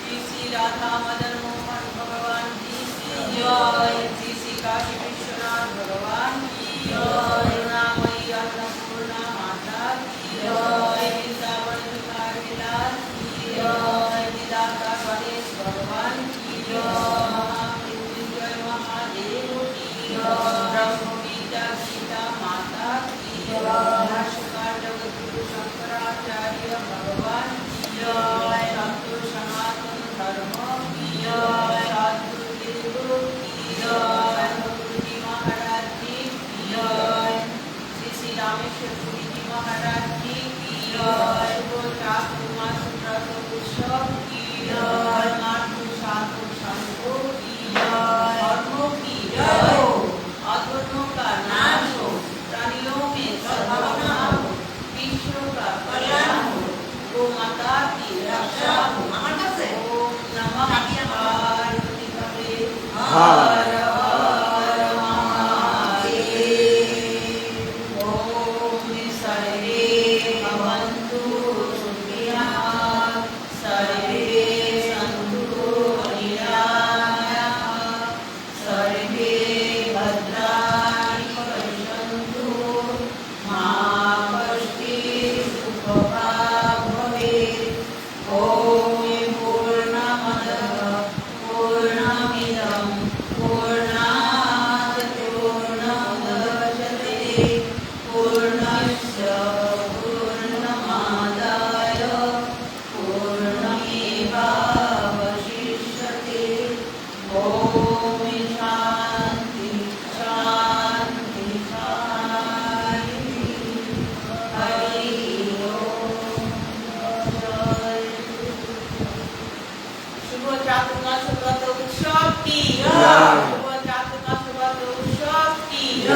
श्री श्री राधा मदन मोहन भगवान जी की जय। श्री श्री काशी विश्वनाथ भगवान की जय। करुणामयी अन्नपूर्णा माता की जय। वृंदावन बिहारी लाल की जय। विधाता गणेश भगवान की जय। महामृत्युंजय महादेव की जय। ब्रह्म विद्या गीता माता की जय। भाष्यकार जगद्गुरु शंकराचार्य भगवान की जय। सतगुरु सनातन धर्म की जय। सद्गुरु गुरु की जय। गुरु जी महाराज जी की जय। श्री श्री रामेश्वर गुरु जी महाराज जी की जय। शुभ चातुर्मास व्रत उत्सव की जय। मातु साधु संतों की जय। धर्मों की जय। अधर्मों का नाश हो, प्राणियों में सद्भावना हो, विश्व का कल्याण हो, गो माता की रक्षा हो। ओम नमः पार्वती पते हर हर महादेव। ओम सर्वे भवन्तु सुखिनः, सर्वे सन्तु निरामयाः, सर्वे भद्राणि पश्यन्तु, मा कश्चित् दुःखभाग् भवेत्। ॐ पूर्णमदः पूर्णमिदं पूर्णात् पूर्णमुदच्यते, पूर्णस्य पूर्णमादाय पूर्णमेवावशिष्यते। ॐ शान्ति शान्ति शान्ति। हरि ओम। शुभ चातुर्मास व्रत उत्सव की जय। शुभ चातुर्मास व्रत उत्सव की जय।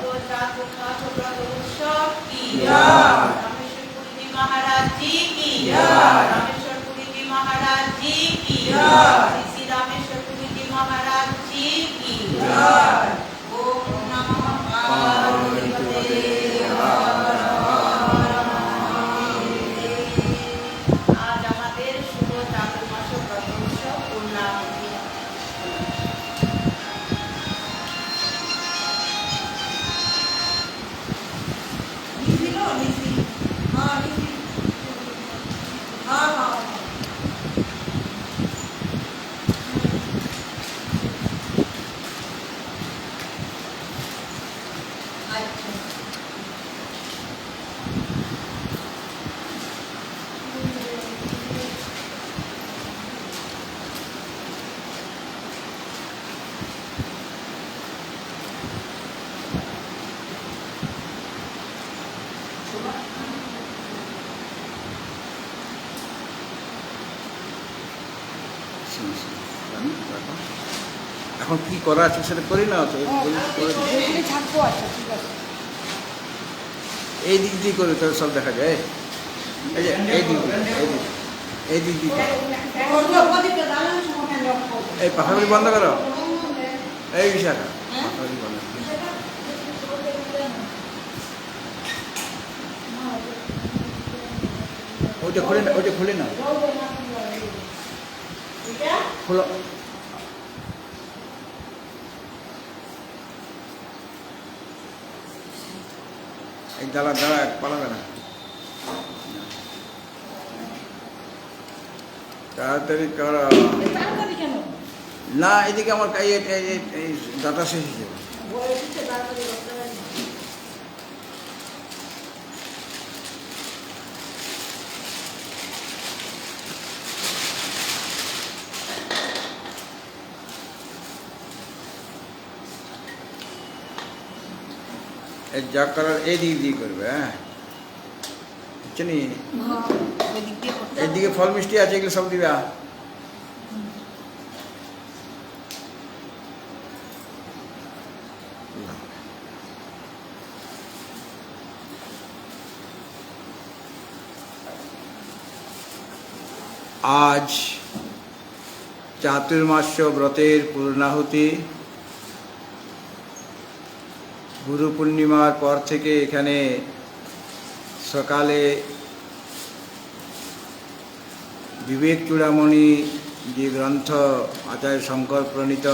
शुभ चातुर्मास व्रत उत्सव की जय। रामेश्वर पुरी जी महाराज जी की जय। रामेश्वर पुरी जी महाराज जी की जय। श्री श्री रामेश्वर पुरी जी महाराज जी की जय। ओम नमः पार्वती पते हर हर महादेव। आज আমাদের শুভ চাতুর্মাস ব্রত উৎসব পূর্ণাহুতি। এখন কি করা আছে সেটা করি না, তো থাকবো। আচ্ছা ঠিক আছে, এই দিক দিয়ে করে তো সব দেখা যায়। এই যে এই দিক দিয়ে, এই দিক দিয়ে, এই পাখাগুলি বন্ধ করো, এই বিশাখা পাখাগুলি বন্ধ করো। ওইটা খুলে না, ওইটা খুলে না, খোলো। এই দাঁড়া দাঁড়া পালাবে না, তাড়াতাড়ি করো। তাড়াতাড়ি কেন? না এদিকে আমার এই ডাটা শেষ হয়ে যাবে। বয়সে তাড়াতাড়ি করতে হয়। এর যা করার এই দিক দিয়ে করবে, হ্যাঁ বুঝছো নি? ওই দিক দিয়ে করতে এদিকে ফল মিষ্টি আছে, এগুলো সব দিবা। আজ চাতুর্মাস্য ব্রতের পূর্ণাহুতি। গুরু পূর্ণিমার পর থেকে এখানে সকালে বিবেক চূড়ামণি যে গ্রন্থ আচার্য শঙ্কর প্রণীত,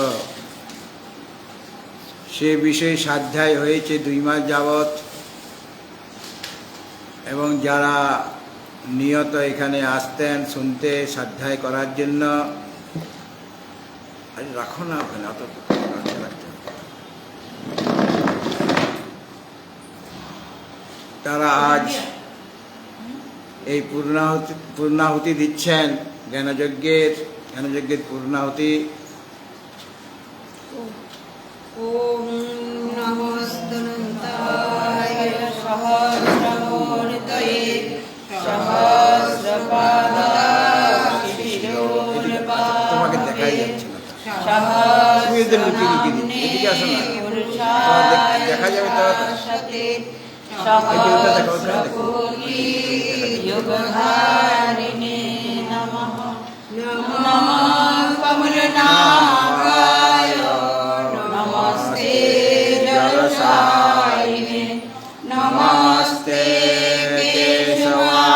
সে বিষয়ে স্বাধ্যায় হয়েছে 2 মাস যাবৎ। এবং যারা নিয়ত এখানে আসতেন শুনতে, স্বাধ্যায় করার জন্য, আরে রাখো না ওখানে, অত রাখতে রাখতে, তারা আজ এই পূর্ণাহুতি দিচ্ছেন, জ্ঞানযজ্ঞের পূর্ণাহুতি। ওম নমস্তনন্তায় সহস্রমূর্তয়ে সহস্রপাদাশিশিরোর্বাণে তোমাকে দেখাই যাচ্ছে না, তুমি এদের লুকিয়ে লুকিয়ে দিচ্ছ, এদিকে আসো না, দেখা যাবে তাড়াতাড়ি। योगधारिणे नमः नमः कमलनाभाय नमस्ते जलसायिने नमस्ते केशवानन्द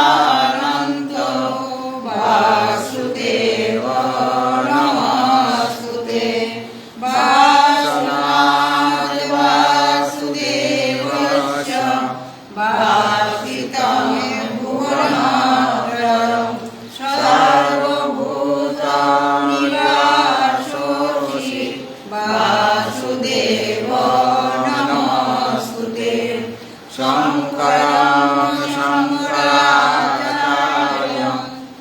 वासुदेव नमस्ते वासुनाथ वासुदेवश्च भासितं भुवनात्रयं सर्वभूतानिवासोऽसि वासुदेव नमोऽस्तुते शङ्करं शङ्कराचार्यं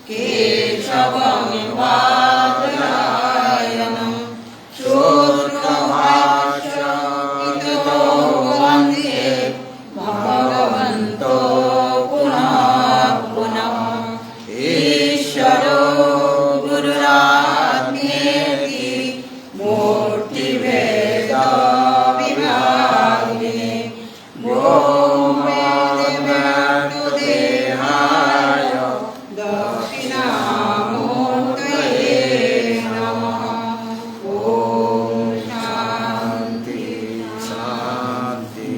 केशवं वादरायणं सूत्रभाष्यकृतो वन्दे भगवन्तो पुनः पुनः ईश्वरो गुरुरात्मेति मूर्तिभेदविभागिने व्योमवद्व्याप्तदेहाय दक्षिणामूर्तये नमः। ॐ शान्ति शान्ति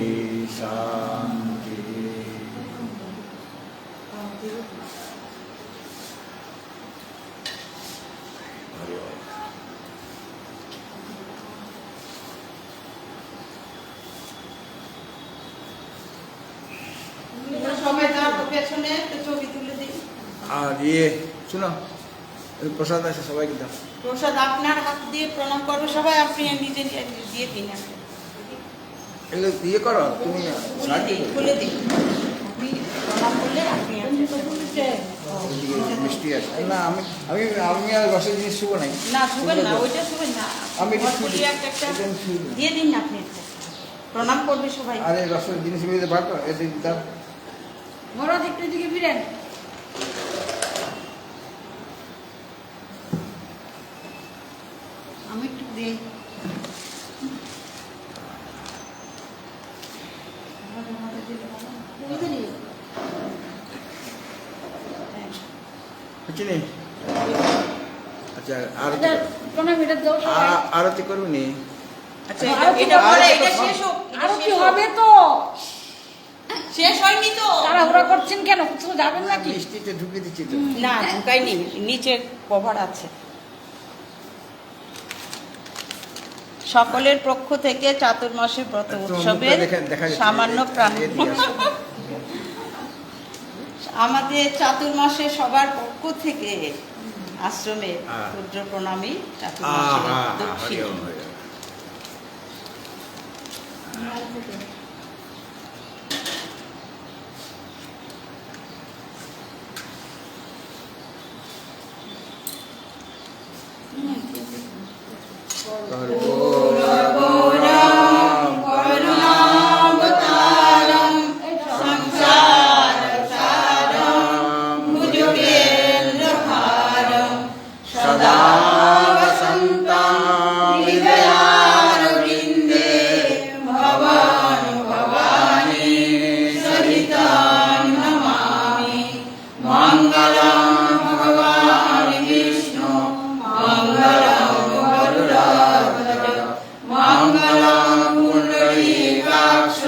शान्ति। সবাই তার পেছনে একটা ছবি তুলে দিই। আর শুনো, ওই প্রসাদ আছে, সবাইকে দাও। প্রসাদ আপনার হাত দিয়ে প্রণাম করবে সবাই, আপনি নিজে দিয়ে দিন। এগুলো করো তুমি, সাহায্য করো। খুলে দিন, আপনি প্রণাম করলে আপনি ওইদিকে মিষ্টি আছে না, আমি আমি আমি আর রসের জিনিস শুবো নাই। না শুবেন না, ওইটা শুবেন না, আমি একটু ঘরগুলি শুই। একটা এটা আমি শুই না। দিয়ে দিন না, আপনি একটা প্রণাম করবে সবাই। আরে রসের জিনিসগুলো বার করো, এদিকে দাও। বড় দিকটা দিকে ফিরেন। আমি একটু দিই। বুঝছি নি? আচ্ছা আরতি এটা প্রণাম এটা দাও সবাই। আরতি করবি নি? আচ্ছা এটা পরে, এটা শেষ হোক, আরো কি হবে তো? শেষ হয়নি তো। তাড়াহুড়া করছেন কেন? কোথাও যাবেন নাকি? মিষ্টিতে ঢুকিয়ে দিচ্ছি তো। না ঢুকাইনি, নিচে কভার আছে। সকলের পক্ষ থেকে চাতুর্মাসের ব্রত তোমার উৎসবের মুখটা দেখা যাচ্ছে। সামান্য প্রাণ এদিকে আসো। আমাদের চাতুর্মাসে সবার পক্ষ থেকে আশ্রমে হ্যাঁ। ক্ষুদ্র প্রণামী চাতুর্মাসের আহা, দক্ষিণ। হরি ওম, হরি ওম। কর্পূরগৌরম করুণাবতারম সংসারসারম ভুজগেন্দ্রহারম সদা বসন্তাম হৃদয়ারবিন্দে ভবানী ভবানী সহিতাং নমামি মঙ্গলং ভগবান বিষ্ণু মঙ্গলং গরুড়ধ্বজ মঙ্গলং পুণ্ডরীকাক্ষ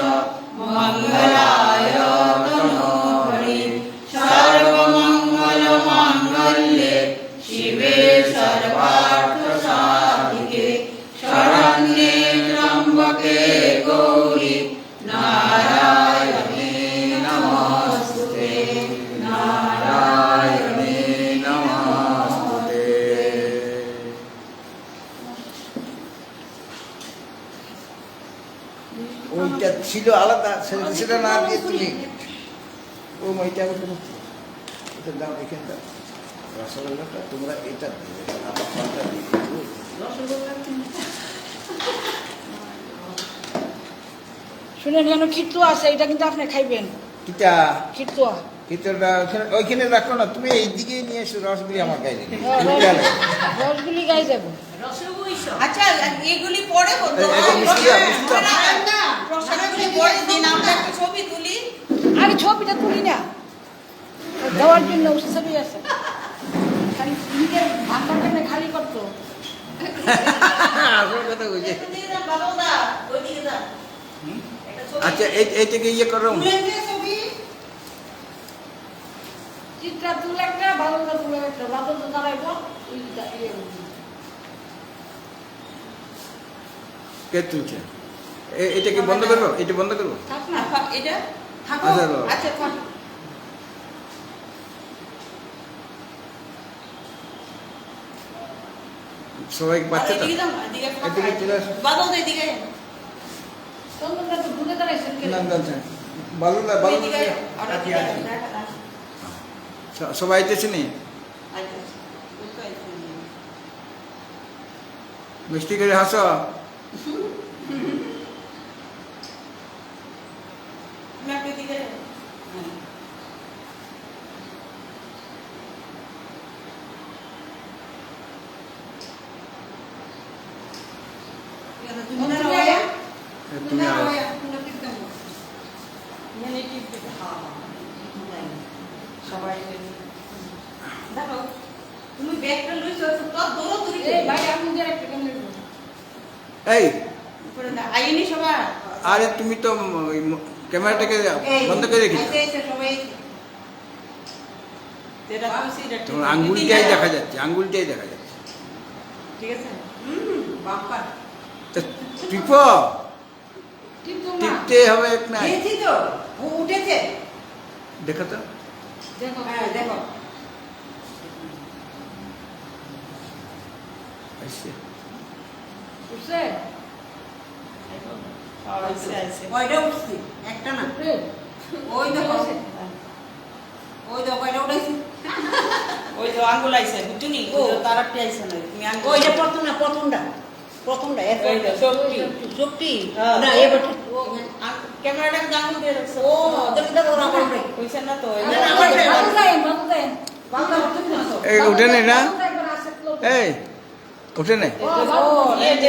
মঙ্গলায় তনুহরি সর্বমঙ্গলমাঙ্গল্যে শিবে সর্বার্থসাধিকে শরণ্যে ত্র্যম্বকে গৌরী নারায়ণী নমস্তুতে নারায়ণী নমস্তুতে। ওইটা ছিল আলাদা, সেটা না দিয়ে তুমি ও ওইটা এটা দাও, এখানে দাও রসগোল্লাটা, তোমরা এটা দিবে, আমার ফলটা দিয়ে দিবে। শুনেন যেন খিরতুয়া আছে, এটা কিন্তু আপনি খাইবেন। কিটা খিরতুয়া ভিতরটা ওইখানে রাখো না, তুমি এইদিকে নিয়ে এসো, রসগুলি আমার গায়ে দিবে। রসগুলি গাই যাব। আচ্ছা এগুলি পরে বলতো এটা মিষ্টি দাও, মিষ্টি দাও। প্রসাদগুলি পরে দিন, আমরা একটা ছবি তুলি। আগে ছবিটা তুলি না, দেওয়ার জন্য ছবি আছে। খালি নিজের ভাতটা খালি করতো। আসল কথা বুঝে। একটু দিয়ে দাও, বাবুদা, ওইদিকে দাও। একটা ছবি আচ্ছা এইটাকে ইয়ে করো। তুলে দিয়ে ছবি। চিত্রা তুলে একটা, বাদলটা তুলে একটা, বাদলটা দাঁড়াইব কে তুলছে? এটাকে বন্ধ করবো, এটা বন্ধ করবো। থাক না। এটা থাকো। আচ্ছা, বাবা। আচ্ছা থাক। সবাই বাচ্চা তো এদিকে দাও না, এদিকে ফাঁকা এদিকে আছে। চলে আসো। বাদল দা, এদিকে আয়। তন্দ্রটা তো ঘুরে দাঁড়াইছেন কেন? না না বালুদা এদিকে আয়, আর এদিকে আয়, বালুদা দেখা, দেখা। সবাই আইতেছে নি? আচ্ছা, বুঝতে পারছি। মিষ্টি করে হাসো। তুমি একটু এদিকে আয়। হুম। ঠিক আছে, তুমি দাঁড়াও, আয়া। তুমি আর এখানে টিপ দিতে। হ্যাঁ, হ্যাঁ। সবাই মিলে। দেখো, তুমি ব্যাগটা লইছো, তো দৌড়াদৌড়ি এই করে। ভাই আমি যে একটা কেমন লাগবে? এই উপরে দাও। আইনি সবাই। আরে তুমি তো ওই ক্যামেরাটাকে এই, বন্ধ করে রেখেছো। আইসে, আইসে, সবাই আইসে। যেটা খুশি, এটা ঠিক। তোমার আঙ্গুলটাই দেখা যাচ্ছে, আঙ্গুলটাই দেখা যাচ্ছে। ঠিক আছে? বাম্পার। তা টিপো, কিন্তু না টিপতে হবে না। দিয়েছি তো, ও উঠেছে। দেখো তো। দেখো হ্যাঁ, দেখো। আসছে। বুঝছে? আইসে, আইসে। কয়টা উঠছি? একটা না। উপরে? ওই দেখো। ওই দেখো, কয়টা উঠেছি? ওই তো আঙ্গুল আইসে, বুঝুনি? ও। তারাটি আইসে না। তুমি আঙ্গুল। ওইটা প্রথমটা এরপর এই তো, শক্তি। শক্তি হ্যাঁ। না এবার ক্যামেরাটাকে আঙ্গুল দিয়ে রাখছো। ও তুমি তো ওরা করবে হইছে না তো? না, না, আমার বাবু দেন, বাবু দেন। বাবা তুমি না এই উঠে নেই না? বাবু একবার আসে তো। এই উঠে নেই। ও, বাবু। ও, এই যে